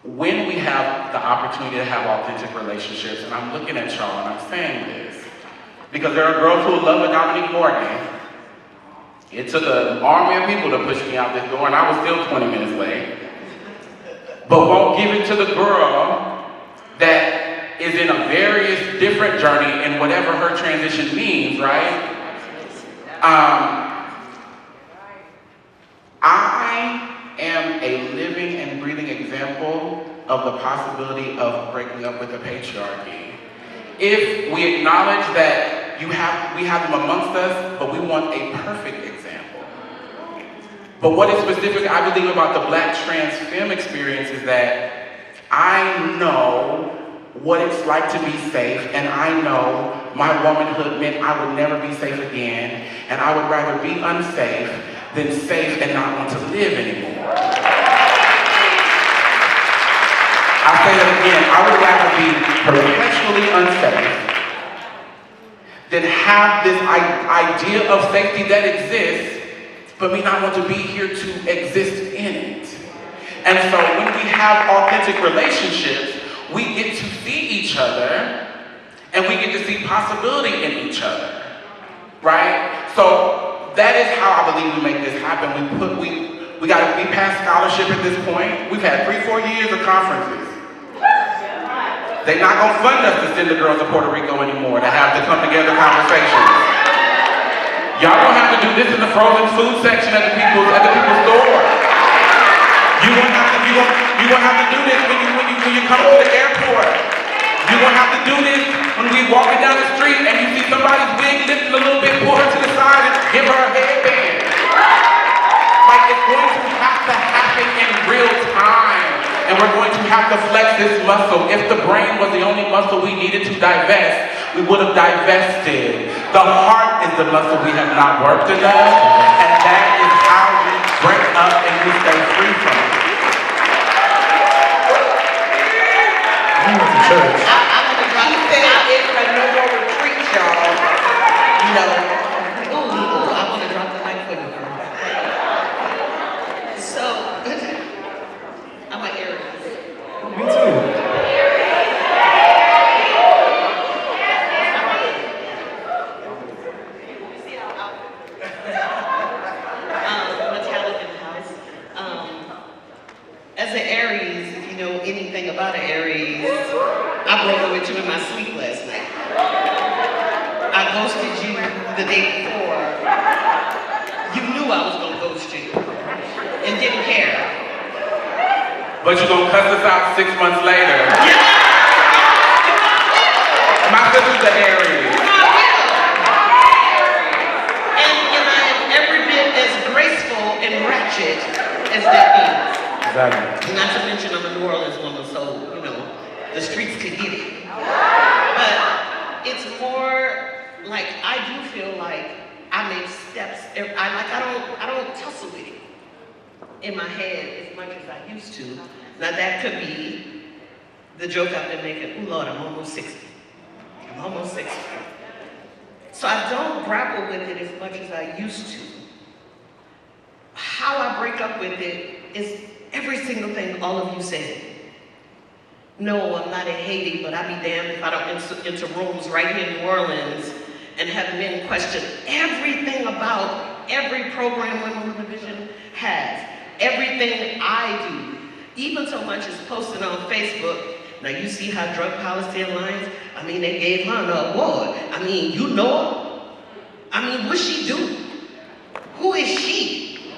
when we have the opportunity to have authentic relationships. And I'm looking at y'all and I'm saying this because there are girls who love a Dominique Morgan. It took an army of people to push me out this door, and I was still 20 minutes late. But won't give it to the girl that is in a various different journey in whatever her transition means, right? I am a living and breathing example of the possibility of breaking up with the patriarchy. If we acknowledge that we have them amongst us, but we want a perfect example. But what is specific, I believe, about the Black trans femme experience is that I know what it's like to be safe, and I know my womanhood meant I would never be safe again, and I would rather be unsafe than safe and not want to live anymore. I say that again, I would rather be perpetually unsafe than have this idea of safety that exists, but me not want to be here to exist in it. And so when we have authentic relationships, we get to see each other, and we get to see possibility in each other, right? So that is how I believe we make this happen. We got to be past scholarship at this point. We've had 3-4 years of conferences. They're not gonna fund us to send the girls to Puerto Rico anymore to have the come together conversations. Y'all don't have to do this in the frozen food section at the people's store. You're gonna have to do this when you come to the airport. You're gonna have to do this when we walking down the street and you see somebody's wig lifted a little bit, pull her to the side and give her a headband. Like, it's going to have to happen in real time. And we're going to have to flex this muscle. If the brain was the only muscle we needed to divest, we would have divested. The heart is the muscle we have not worked enough, and that is how we break up and we stay free from it. I went to church. I'm gonna drop it. It's a no more retreat, y'all. You know. Ooh, I want to drop the mic for you, girl. So, I'm an Aries. Me too. Metallic in the house. As an Aries, if you know anything about an Aries, I broke up with you in my sleep last night. I ghosted you the day before. You knew I was but you're gonna cuss us out 6 months later. My sister's an Aries. And I am every bit as graceful and ratchet as that is. Exactly. Not to mention I'm a New Orleans woman, so, the streets could get it. But it's more like, I do feel like I make steps. I don't tussle with it in my head as much as I used to. Now that could be the joke I've been making, ooh Lord, I'm almost 60. I'm almost 60. So I don't grapple with it as much as I used to. How I break up with it is every single thing all of you said. No, I'm not in Haiti, but I'd be damned if I don't enter rooms right here in New Orleans and have men question everything about every program Women with a Vision has. Everything I do, even so much as posting on Facebook. Now you see how Drug Policy Alliance, they gave her an award. You know her? What's she do? Who is she?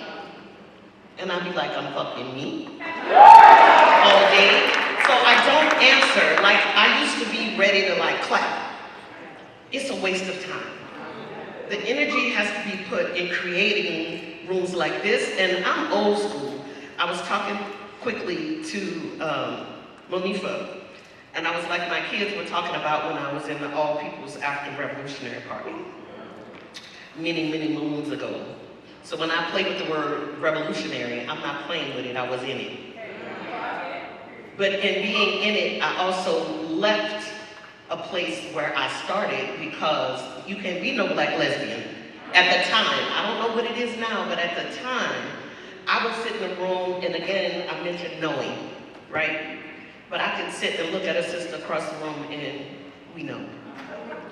And I'd be like, I'm fucking me all day. So I don't answer. Like, I used to be ready to clap. It's a waste of time. The energy has to be put in creating rooms like this, and I'm old school. I was talking quickly to Monifa, and I was like my kids were talking about when I was in the All People's African Revolutionary Party many, many moons ago. So when I play with the word revolutionary, I'm not playing with it, I was in it. But in being in it, I also left a place where I started because you can't be no black lesbian. At the time, I don't know what it is now, but at the time, I would sit in a room, and again, I mentioned knowing, right? But I could sit and look at a sister across the room and we know.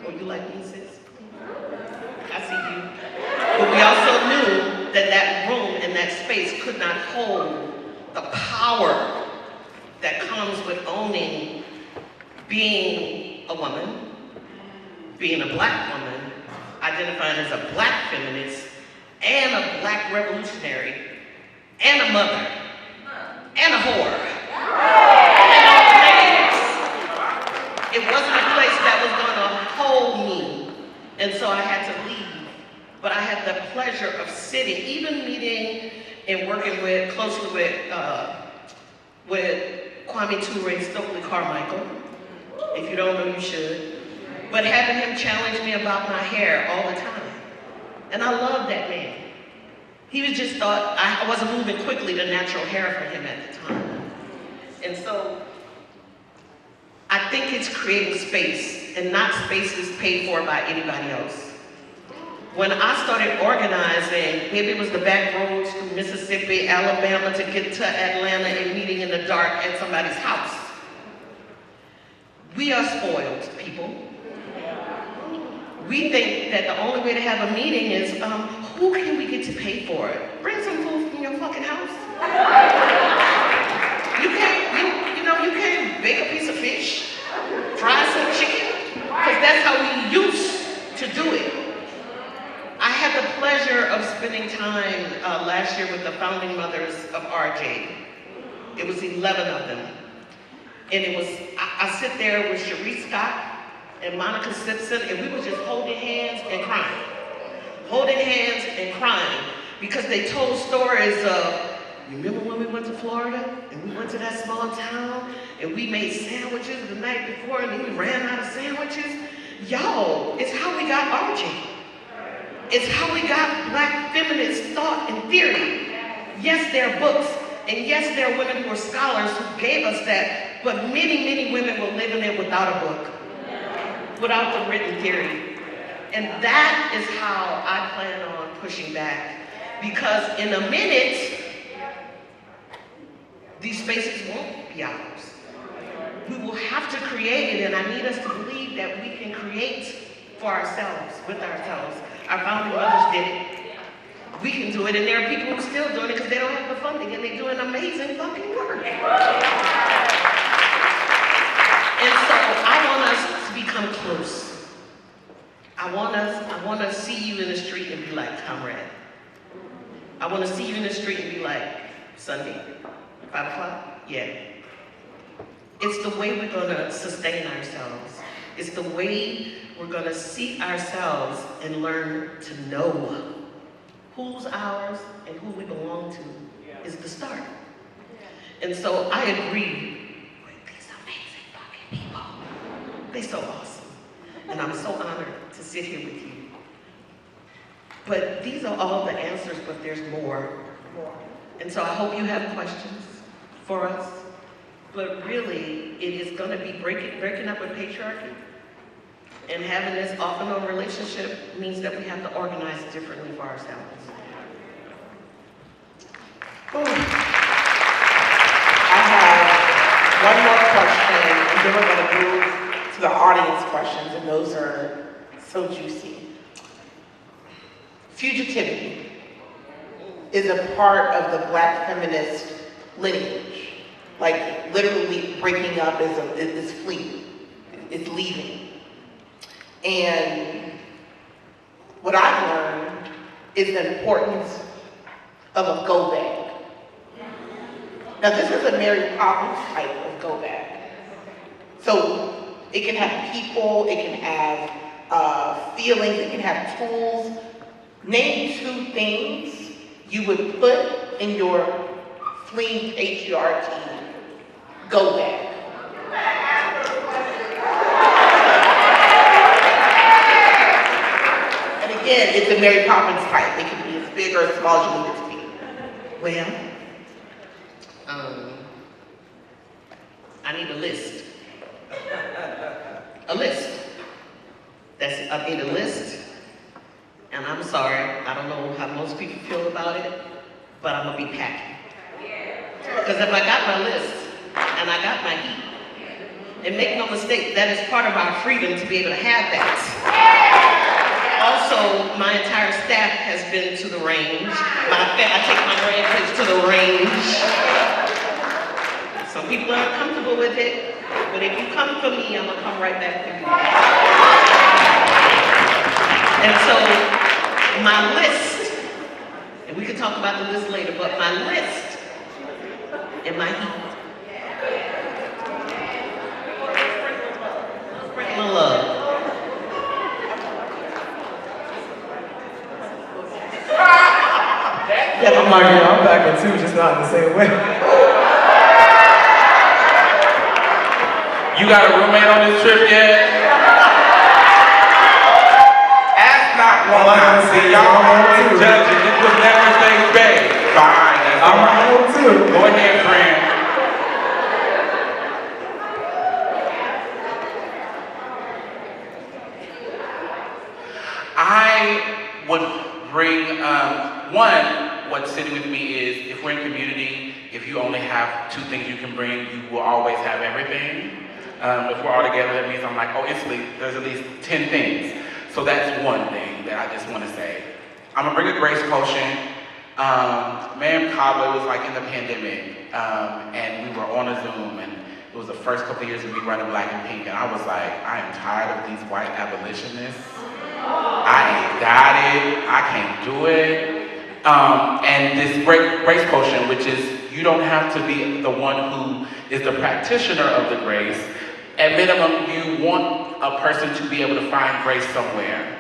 Oh, you like me, sis? I see you. But we also knew that that room and that space could not hold the power that comes with owning being a woman, being a black woman, identifying as a black feminist, and a black revolutionary, and a mother, and a whore, and all the things. It wasn't a place that was gonna hold me, and so I had to leave. But I had the pleasure of sitting, even meeting and working closely with Kwame Ture, Stokely Carmichael. If you don't know, you should. But having him challenge me about my hair all the time. And I love that man. He was just thought I wasn't moving quickly to natural hair for him at the time. And so I think it's creating space and not spaces paid for by anybody else. When I started organizing, maybe it was the back roads through Mississippi, Alabama to get to Atlanta and meeting in the dark at somebody's house. We are spoiled people. We think that the only way to have a meeting is, who can we get to pay for it? Bring some food from your fucking house. You can't bake a piece of fish, fry some chicken, because that's how we used to do it. I had the pleasure of spending time last year with the founding mothers of RJ. It was 11 of them. And it was, I sit there with Cherie Scott and Monica Simpson, and we were just holding hands and crying. Holding hands and crying, because they told stories of, remember when we went to Florida, and we went to that small town, and we made sandwiches the night before, and then we ran out of sandwiches? Yo, it's how we got RJ. It's how we got black feminist thought and theory. Yes, there are books, and yes, there are women who are scholars who gave us that, but many, many women were living it without a book, without the written theory. And that is how I plan on pushing back. Because in a minute, these spaces won't be ours. We will have to create it, and I need us to believe that we can create for ourselves, with ourselves. Our founding mothers did it. We can do it, and there are people who are still doing it because they don't have the funding, and they're doing amazing fucking work. And so I want us to become close. I want to see you in the street and be like, comrade. I want to see you in the street and be like, Sunday, 5 o'clock. yet. It's the way we're gonna sustain ourselves. It's the way we're gonna see ourselves and learn to know who's ours and who we belong to is the start. And so I agree with these amazing fucking people. They're so awesome. And I'm so honored to sit here with you. But these are all the answers, but there's more. And so I hope you have questions for us. But really, it is gonna be breaking up with patriarchy. And having this off and on relationship means that we have to organize differently for ourselves. Ooh. I have one more question, and then we're gonna move to the audience questions, and those are so juicy. Fugitivity is a part of the Black feminist lineage. Like literally breaking up is fleeing, it's leaving. And what I've learned is the importance of a go bag. Now this is a Mary Poppins type of go bag. So it can have people, it can have feelings, it can have tools. Name 2 things you would put in your fleeing patriarchy go bag. And again, it's a Mary Poppins type. It can be as big or as small as you need it to be. Well, I need a list. A list. I need a list. And I'm sorry, I don't know how most people feel about it, but I'm gonna be packing. Because if I got my list and I got my heat, and make no mistake, that is part of our freedom to be able to have that. Also, my entire staff has been to the range. I take my grandkids to the range. Some people are uncomfortable with it, but if you come for me, I'm gonna come right back for you. And so, my list, and we can talk about the list later, but my list and my heat. Sprinkle of love. I'm like, yeah, I'm back in 2, just not in the same way. You got a roommate on this trip yet? Ask not one time. See, y'all always judging. It was never things bad. Fine, that's all right. I'm home too. Go ahead, friend. I would bring, what's sitting with me is, if we're in community, if you only have 2 things you can bring, you will always have everything. If we're all together, that means I'm like, oh, instantly, there's at least 10 things. So that's one thing that I just want to say. I'm gonna bring a grace potion. Ma'am Cabo was like in the pandemic, and we were on a Zoom, and it was the first couple of years of me running Black and Pink, and I was like, I am tired of these white abolitionists. I ain't got it, I can't do it. And this grace potion, which is, you don't have to be the one who is the practitioner of the grace. At minimum, you want a person to be able to find grace somewhere.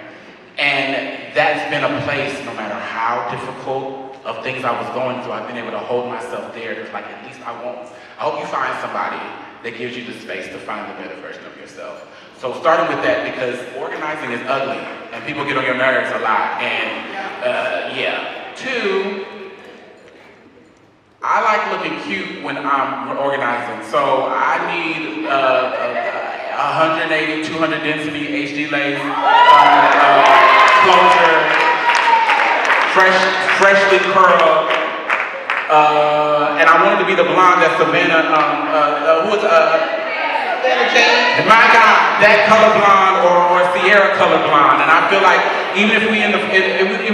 And that's been a place, no matter how difficult of things I was going through, I've been able to hold myself there. It's like, at least I hope you find somebody that gives you the space to find the better version of yourself. So starting with that, because organizing is ugly, and people get on your nerves a lot, and yeah. 2, I like looking cute when I'm organizing, so I need 180, 200 density HD lace, closure, freshly curled, and I wanted to be the blonde that Savannah, my God, that color blonde or Sierra color blonde, and I feel like even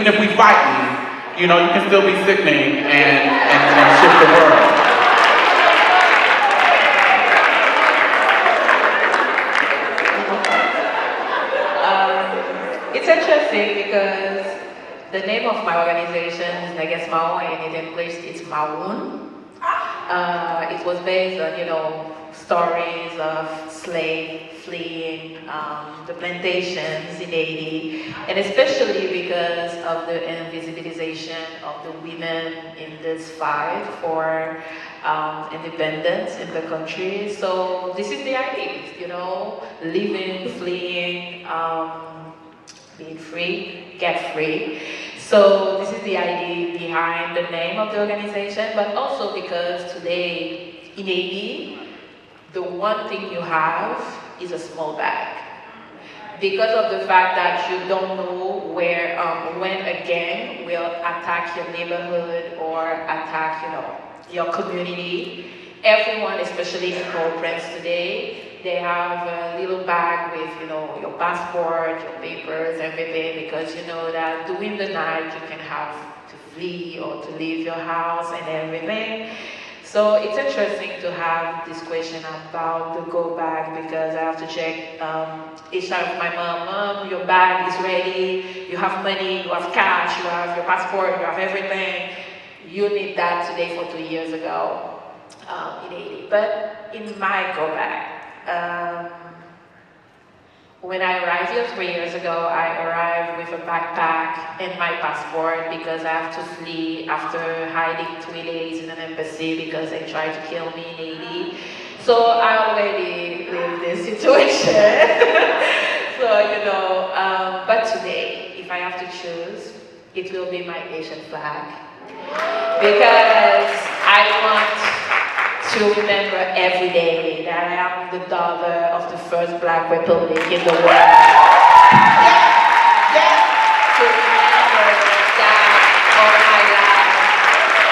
if we fighting, you know, you can still be sickening and shift the world. It's interesting because the name of my organization is, I guess, Mao, and in English it's Maun. It was based on, stories of slaves fleeing the plantations in Haiti, and especially because of the invisibilization of the women in this fight for independence in the country. So this is the idea, living, fleeing, being free, get free. So this is the idea behind the name of the organization, but also because today in Haiti, the one thing you have is a small bag. Because of the fact that you don't know when a gang will attack your neighborhood or attack, your community. Everyone, especially in Port-au-Prince today, they have a little bag with, your passport, your papers, everything, because you know that during the night you can have to flee or to leave your house and everything. So it's interesting to have this question about the go bag, because I have to check each time with my mom, your bag is ready, you have money, you have cash, you have your passport, you have everything. You need that today for 2 years ago in Haiti. But in my go bag, when I arrived here 3 years ago, I arrived with a backpack and my passport because I have to flee after hiding 3 days in an embassy because they tried to kill me in Haiti. So I already lived this situation. But today, if I have to choose, it will be my Asian flag. Because I want to remember every day that I am the daughter of the first Black Republic in the world. To remember that all my life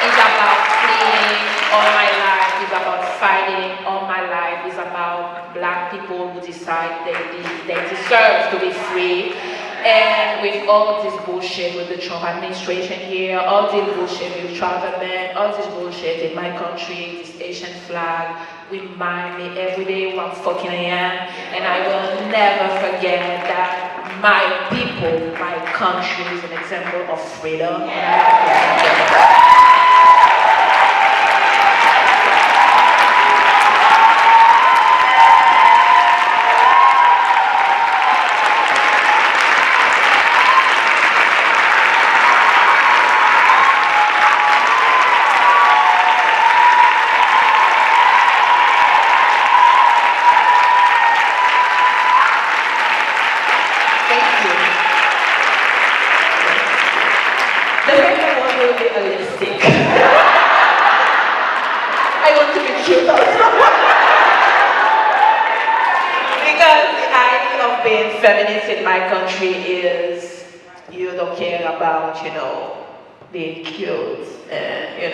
is about fleeing, all my life is about fighting, all my life is about Black people who decide they deserve to be free. And with all this bullshit with the Trump administration here, all this bullshit with travel ban, all this bullshit in my country, this Asian flag, remind me every day what fucking I am. And I will never forget that my people, my country is an example of freedom. And I have to remember that. Feminist in my country is you don't care about, being cute and,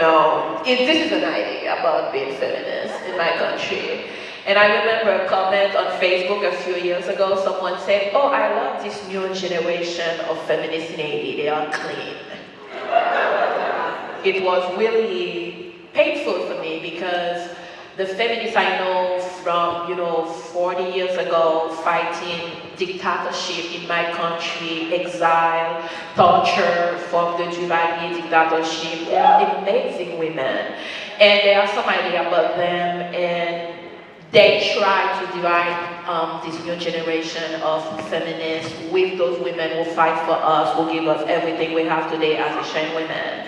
this is an idea about being feminist in my country. And I remember a comment on Facebook a few years ago, someone said, oh, I love this new generation of feminists in Haiti, they are clean. It was really painful for me because the feminists I know from, 40 years ago, fighting dictatorship in my country, exile, torture from the Duvalier dictatorship, they are amazing women. And there are some idea about them, and they try to divide this new generation of feminists with those women who fight for us, who give us everything we have today as Asian women.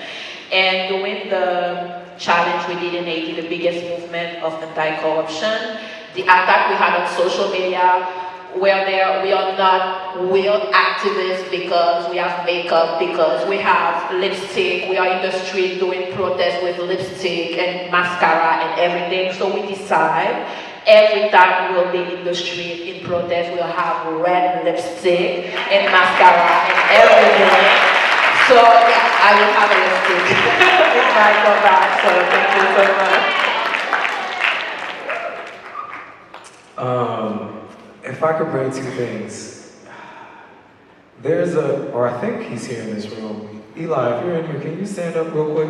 And during the challenge we did in Haiti, the biggest movement of anti-corruption, the attack we had on social media, where we are not real activists because we have makeup, because we have lipstick, we are in the street doing protests with lipstick and mascara and everything. So we decide every time we'll be in the street in protest, we'll have red lipstick and mascara and everything. So yeah, I will have a lipstick in my comeback, so thank you so much. If I could bring two things. I think he's here in this room. Eli, if you're in here, can you stand up real quick?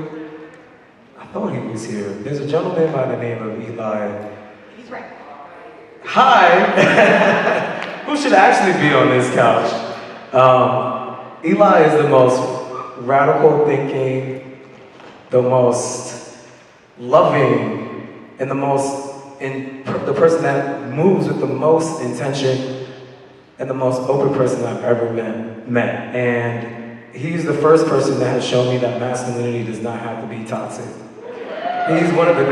I thought he was here. There's a gentleman by the name of Eli. He's right. Hi! Who should actually be on this couch? Eli is the most radical thinking, the most loving, and the person that moves with the most intention and the most open person I've ever met. And he's the first person that has shown me that masculinity does not have to be toxic. He's one of the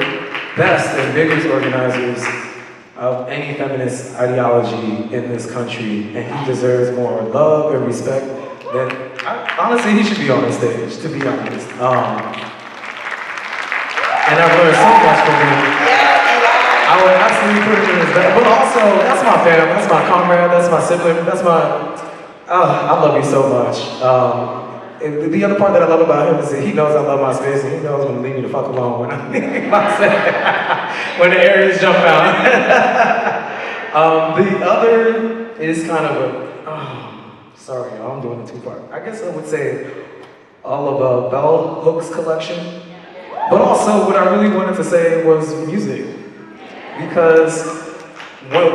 best and biggest organizers of any feminist ideology in this country, and he deserves more love and respect than, honestly, he should be on the stage, to be honest. And I've learned so much from him. I would absolutely put him in his bed. But also, that's my fam, that's my comrade, that's my sibling, that's my, I love you so much. And the other part that I love about him is that he knows I love my space, and he knows when to leave me the fuck alone when I need myself, when the areas jump out. The other is kind of sorry, I'm doing a two-part. I guess I would say all of Bell Hooks collection. But also what I really wanted to say was music. Because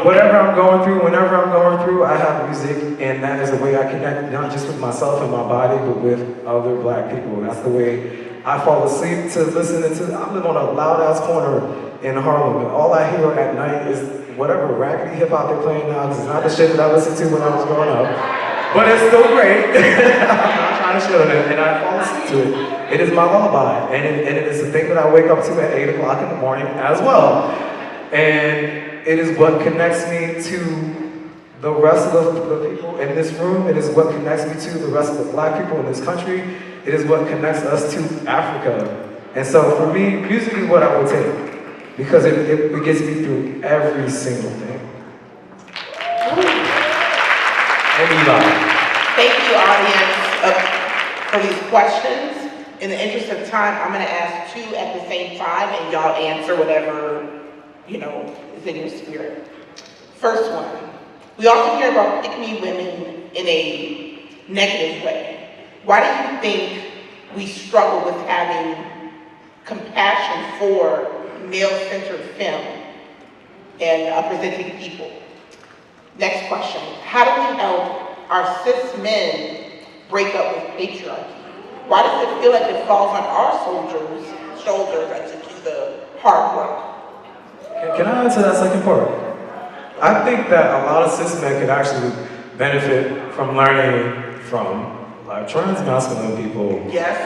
whatever I'm going through, whenever I'm going through, I have music, and that is the way I connect, not just with myself and my body, but with other black people. That's the way I fall asleep to listening to. I live on a loud-ass corner in Harlem, and all I hear at night is whatever raggedy hip-hop they're playing now, because it's not the shit that I listened to when I was growing up. But it's still great. I'm not trying to show it, and I fall asleep to it. It is my lullaby, and it is the thing that I wake up to at 8 o'clock in the morning as well. And it is what connects me to the rest of the people in this room. It is what connects me to the rest of the black people in this country. It is what connects us to Africa. And so for me, music is what I would take, because it gets me through every single thing. Thank you, audience, for these questions. In the interest of time, I'm going to ask two at the same time, and y'all answer whatever, is in your spirit. First one, we often hear about pick-me women in a negative way. Why do you think we struggle with having compassion for male-centered film and presenting people? Next question, how do we help our cis men break up with patriarchy? Why does it feel like it falls on our shoulders to do the hard work? Can I answer that second part? I think that a lot of cis men could actually benefit from learning from trans masculine people. Yes.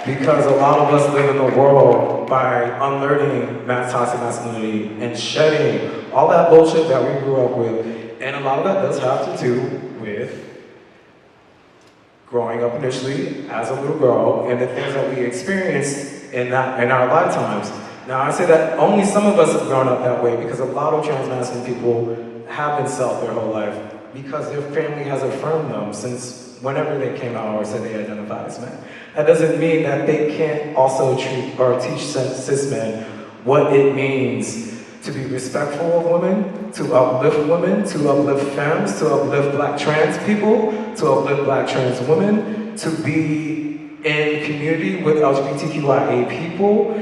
Because a lot of us live in the world by unlearning toxic masculinity and shedding all that bullshit that we grew up with. And a lot of that does have to do with growing up initially as a little girl and the things that we experienced in our lifetimes. Now, I say that only some of us have grown up that way, because a lot of trans masculine people have been self their whole life because their family has affirmed them since whenever they came out or said they identified as men. That doesn't mean that they can't also treat or teach cis men what it means to be respectful of women, to uplift femmes, to uplift black trans people, to uplift black trans women, to be in community with LGBTQIA people.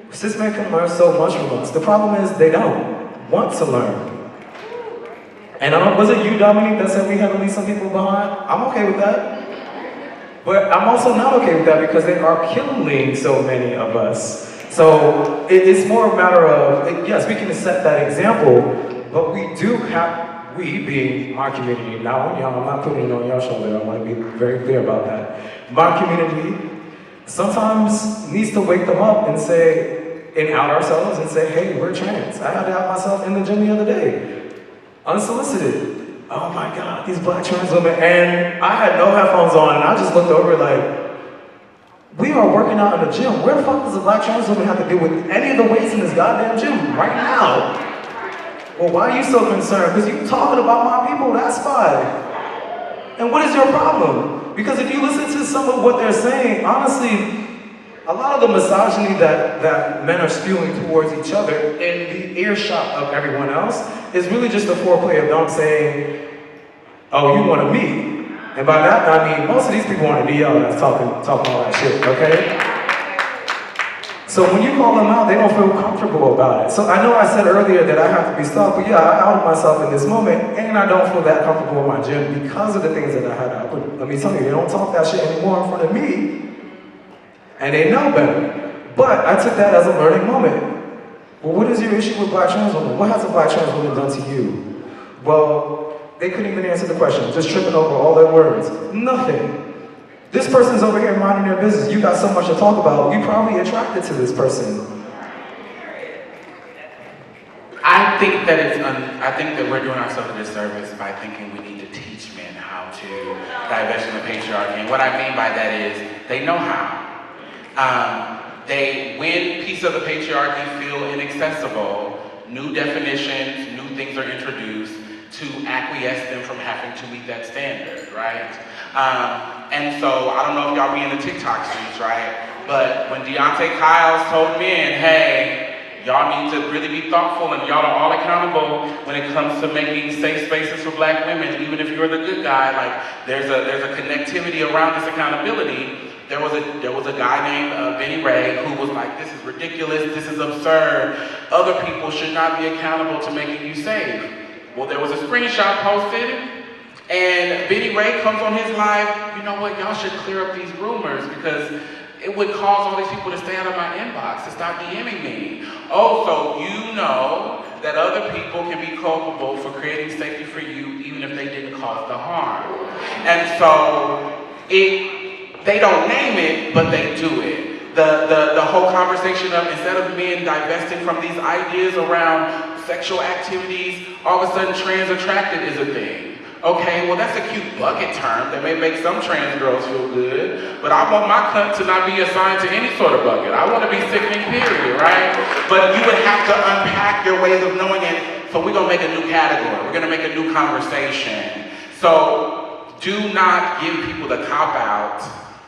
Cis men can learn so much from us. The problem is they don't want to learn. And was it you, Dominique, that said we had to leave some people behind? I'm okay with that. But I'm also not okay with that, because they are killing so many of us. So it's more a matter of, yes, we can set that example, but we do have, we being my community, now I'm not putting it on your shoulder, I want to be very clear about that. My community sometimes needs to wake them up and say, and out ourselves and say, hey, we're trans. I had to out myself in the gym the other day, unsolicited. Oh my God, these black trans women. And I had no headphones on, and I just looked over like, we are working out in the gym. Where the fuck does a black trans woman have to do with any of the weights in this goddamn gym right now? Well, why are you so concerned? Because you're talking about my people, that's fine. And what is your problem? Because if you listen to some of what they're saying, honestly, a lot of the misogyny that men are spewing towards each other in the earshot of everyone else is really just a foreplay of them saying, oh, you want to meet. And by that, I mean, most of these people want to DL that's talking all that shit, okay? So when you call them out, they don't feel comfortable about it. So I know I said earlier that I have to be stopped, but yeah, I outed myself in this moment, and I don't feel that comfortable in my gym because of the things that I had out. Let me tell you, they don't talk that shit anymore in front of me, and they know better. But I took that as a learning moment. Well, what is your issue with black trans women? What has a black trans woman done to you? Well, they couldn't even answer the question, just tripping over all their words. Nothing. This person's over here minding their business. You got so much to talk about. You probably attracted to this person. I think that we're doing ourselves a disservice by thinking we need to teach men how to divest from the patriarchy. And what I mean by that is they know how. When pieces of the patriarchy feel inaccessible, new definitions, new things are introduced to acquiesce them from having to meet that standard, right? And so, I don't know if y'all be in the TikTok streets, right? But when Deontay Kyles told men, hey, y'all need to really be thoughtful and y'all are all accountable when it comes to making safe spaces for black women, even if you're the good guy, like there's a connectivity around this accountability. There was a guy named Benny Ray who was like, this is ridiculous, this is absurd. Other people should not be accountable to making you safe. Well, there was a screenshot posted, and Benny Ray comes on his live, you know what, y'all should clear up these rumors because it would cause all these people to stay out of my inbox, to stop DMing me. Oh, so you know that other people can be culpable for creating safety for you even if they didn't cause the harm. And so, they don't name it, but they do it. The whole conversation of instead of men divesting from these ideas around sexual activities, all of a sudden trans attracted is a thing. Okay, well that's a cute bucket term that may make some trans girls feel good, but I want my cunt to not be assigned to any sort of bucket. I want to be sickening, period, right? But you would have to unpack your ways of knowing it, so we're gonna make a new category. We're gonna make a new conversation. So do not give people the cop-out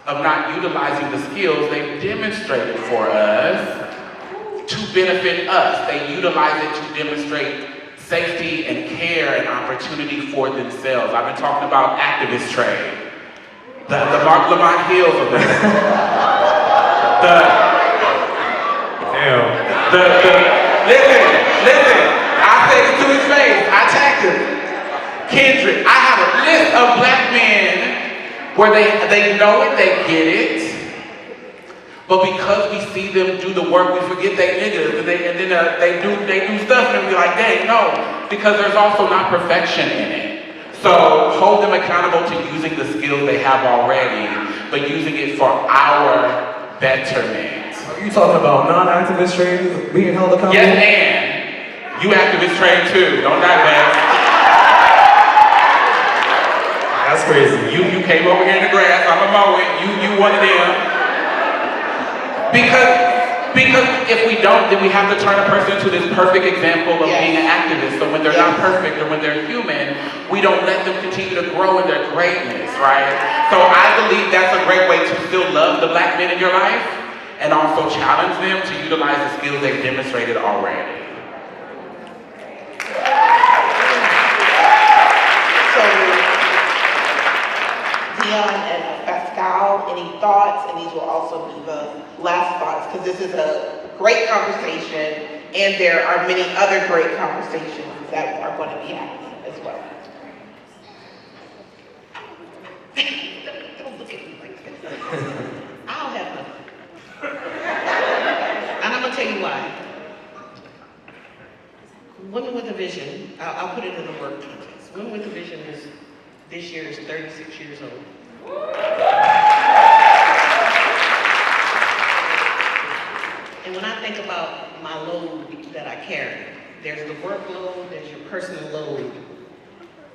of not utilizing the skills they've demonstrated for us to benefit us. They utilize it to demonstrate safety and care and opportunity for themselves. I've been talking about activist trade. The Mark Lamont Hills of this. Listen, I said it to his face. I attacked him. Kendrick, I have a list of black men where they know it, they get it, but because we see them do the work, we forget they niggas, and then they do stuff, and we be like, dang, no, because there's also not perfection in it. So hold them accountable to using the skills they have already, but using it for our betterment. Are you talking about non-activist trade being held accountable? Yes, and you activist trade too. Don't divest. That's crazy. You came over here in the grass, I'm a mow it, you one of them. Because if we don't, then we have to turn a person into this perfect example of being an activist. So when they're not perfect or when they're human, we don't let them continue to grow in their greatness, right? So I believe that's a great way to still love the black men in your life and also challenge them to utilize the skills they've demonstrated already. Deon and Pascale, any thoughts? And these will also be the last thoughts, because this is a great conversation, and there are many other great conversations that are going to be happening as well. Don't look at me like that. I don't have nothing. And I'm going to tell you why. Women with a Vision, I'll put it in the work context. Women with a Vision is, this year is 36 years old. And when I think about my load that I carry, there's the workload, there's your personal load,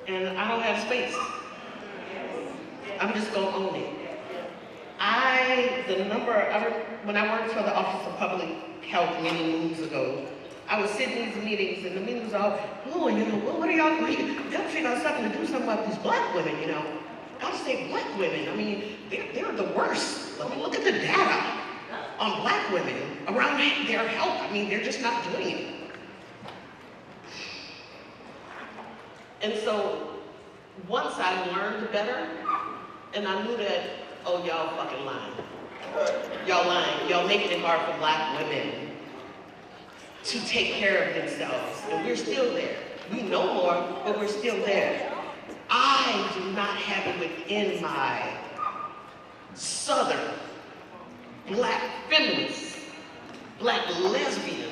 and I don't have space. I'm just gonna own it. When I worked for the Office of Public Health many moons ago, I would sit in these meetings, and the meetings were all, oh, you know, what are y'all doing? Gotta figure out something to do something about these black women, you know. Gotta say black women, I mean, they're the worst. I mean, look at the data on black women around their health. I mean, they're just not doing it. And so, once I learned better, and I knew that, oh, y'all fucking lying. Y'all lying. Y'all making it hard for black women to take care of themselves. And we're still there. We know more, but we're still there. I do not have it within my Southern black feminists black lesbian,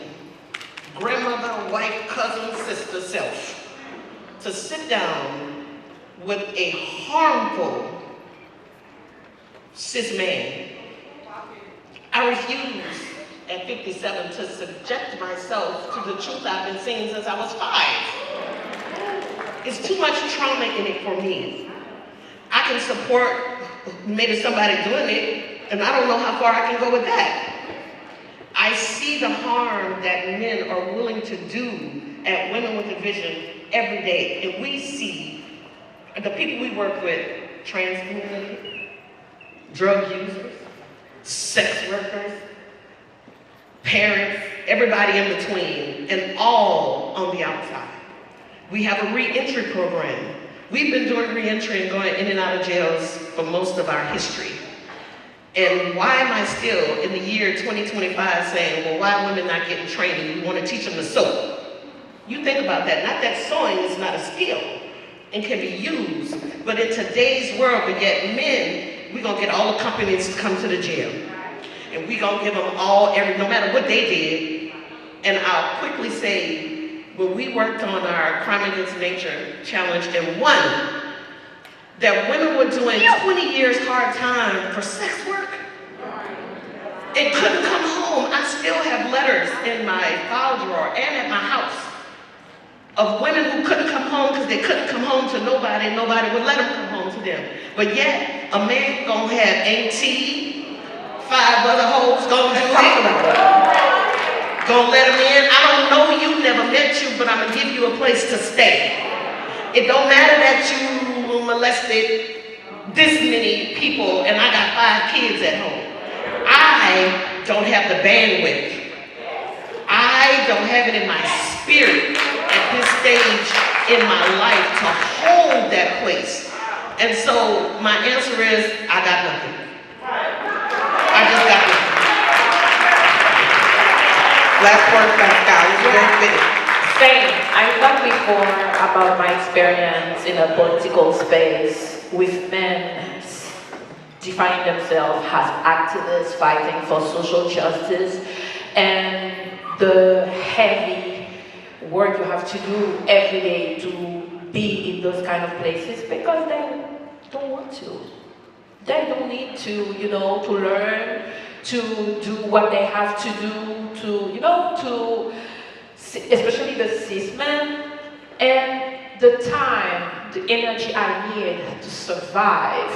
grandmother, wife, cousin, sister self to sit down with a harmful cis man. I refuse at 57 to subject myself to the truth I've been seeing since I was 5. It's too much trauma in it for me. I can support maybe somebody doing it, and I don't know how far I can go with that. I see the harm that men are willing to do at Women with a Vision every day. And we see the people we work with, trans community, drug users, sex workers, parents, everybody in between, and all on the outside. We have a re-entry program. We've been doing re-entry and going in and out of jails for most of our history. And why am I still in the year 2025 saying, well, why are women not getting training? You want to teach them to sew. You think about that. Not that sewing is not a skill and can be used, but in today's world, but yet men, we're going to get all the companies to come to the jail. And we're going to give them all, no matter what they did. And I'll quickly say, when we worked on our Crime Against Nature challenge and won, that women were doing 20 years hard time for sex work and couldn't come home. I still have letters in my file drawer and at my house of women who couldn't come home because they couldn't come home to nobody and nobody would let them come home to them. But yet, a man gonna have 18, 5 other hoes gonna do it. Gonna let them in. I don't know you, never met you, but I'm gonna give you a place to stay. It don't matter that you molested this many people and I got 5 kids at home. I don't have the bandwidth. I don't have it in my spirit at this stage in my life to hold that place. And so my answer is, I got nothing. I just got nothing. Last word, Pascale. It's very fitting. Same. I talked before about my experience in a political space with men defining themselves as activists fighting for social justice and the heavy work you have to do every day to be in those kind of places because they don't want to. They don't need to, to learn, to do what they have to do, to especially the cis men, and the time, the energy I need to survive.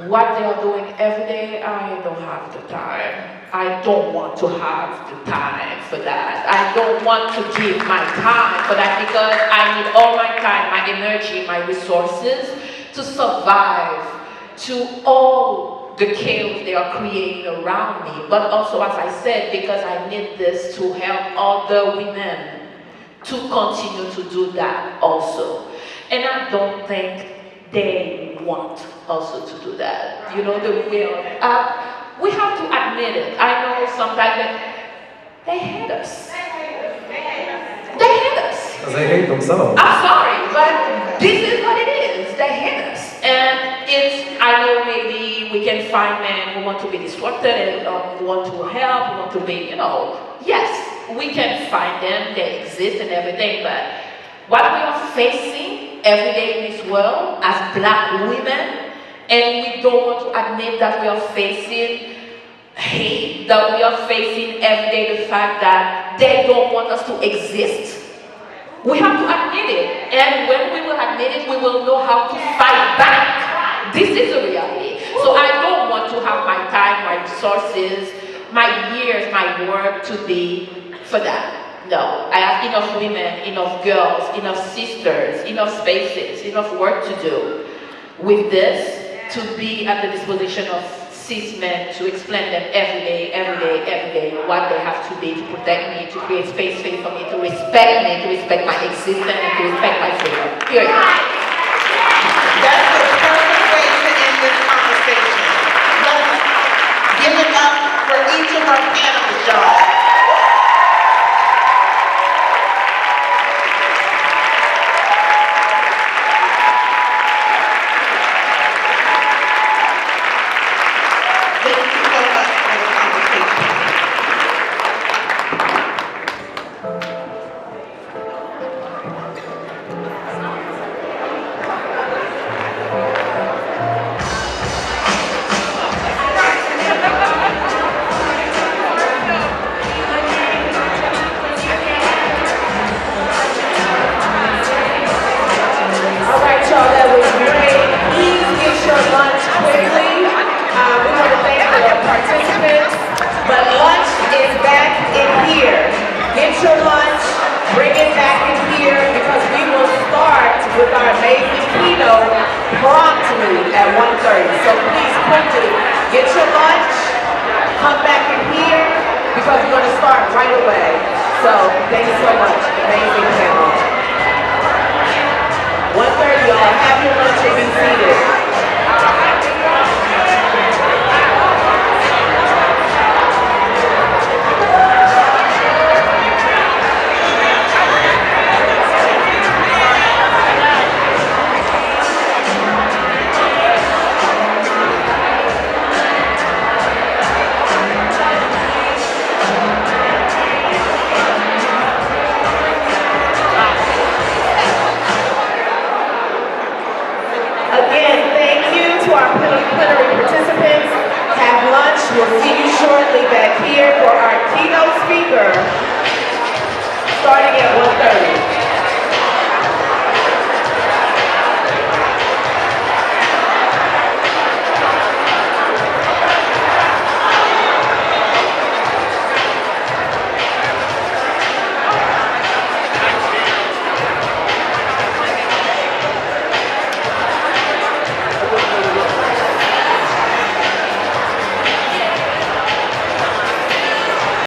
What they are doing every day, I don't have the time. I don't want to have the time for that. I don't want to give my time for that because I need all my time, my energy, my resources to survive to all the chaos they are creating around me. But also, as I said, because I need this to help other women to continue to do that also. And I don't think they want also to do that. The will. We have to admit it. I know sometimes that they hate us. They hate us. Because they hate themselves. I'm sorry, but this is what it is. They hate us. And I know maybe we can find men who want to be disrupted and want to help, who want to be, yes, we can find them, they exist and everything, but what we are facing every day in this world as black women, and we don't want to admit that we are facing hate, that we are facing every day the fact that they don't want us to exist. We have to admit it, and when we will admit it, we will know how to fight back. This is a reality. So I don't want to have my time, my resources, my years, my work to be for that. No, I have enough women, enough girls, enough sisters, enough spaces, enough work to do with this to be at the disposition of cis men to explain them every day, what they have to be to protect me, to create space for me, to respect my existence, and to respect my freedom. Period. That's the perfect way to end this conversation. Let's give it up for each of our panelists, y'all. Thank you so much for the conversation. our amazing keynote promptly at 1:30. So please quickly get your lunch, come back in here, because we're going to start right away. So thank you so much. Amazing panel. 1:30, y'all. Have your lunch and be seated.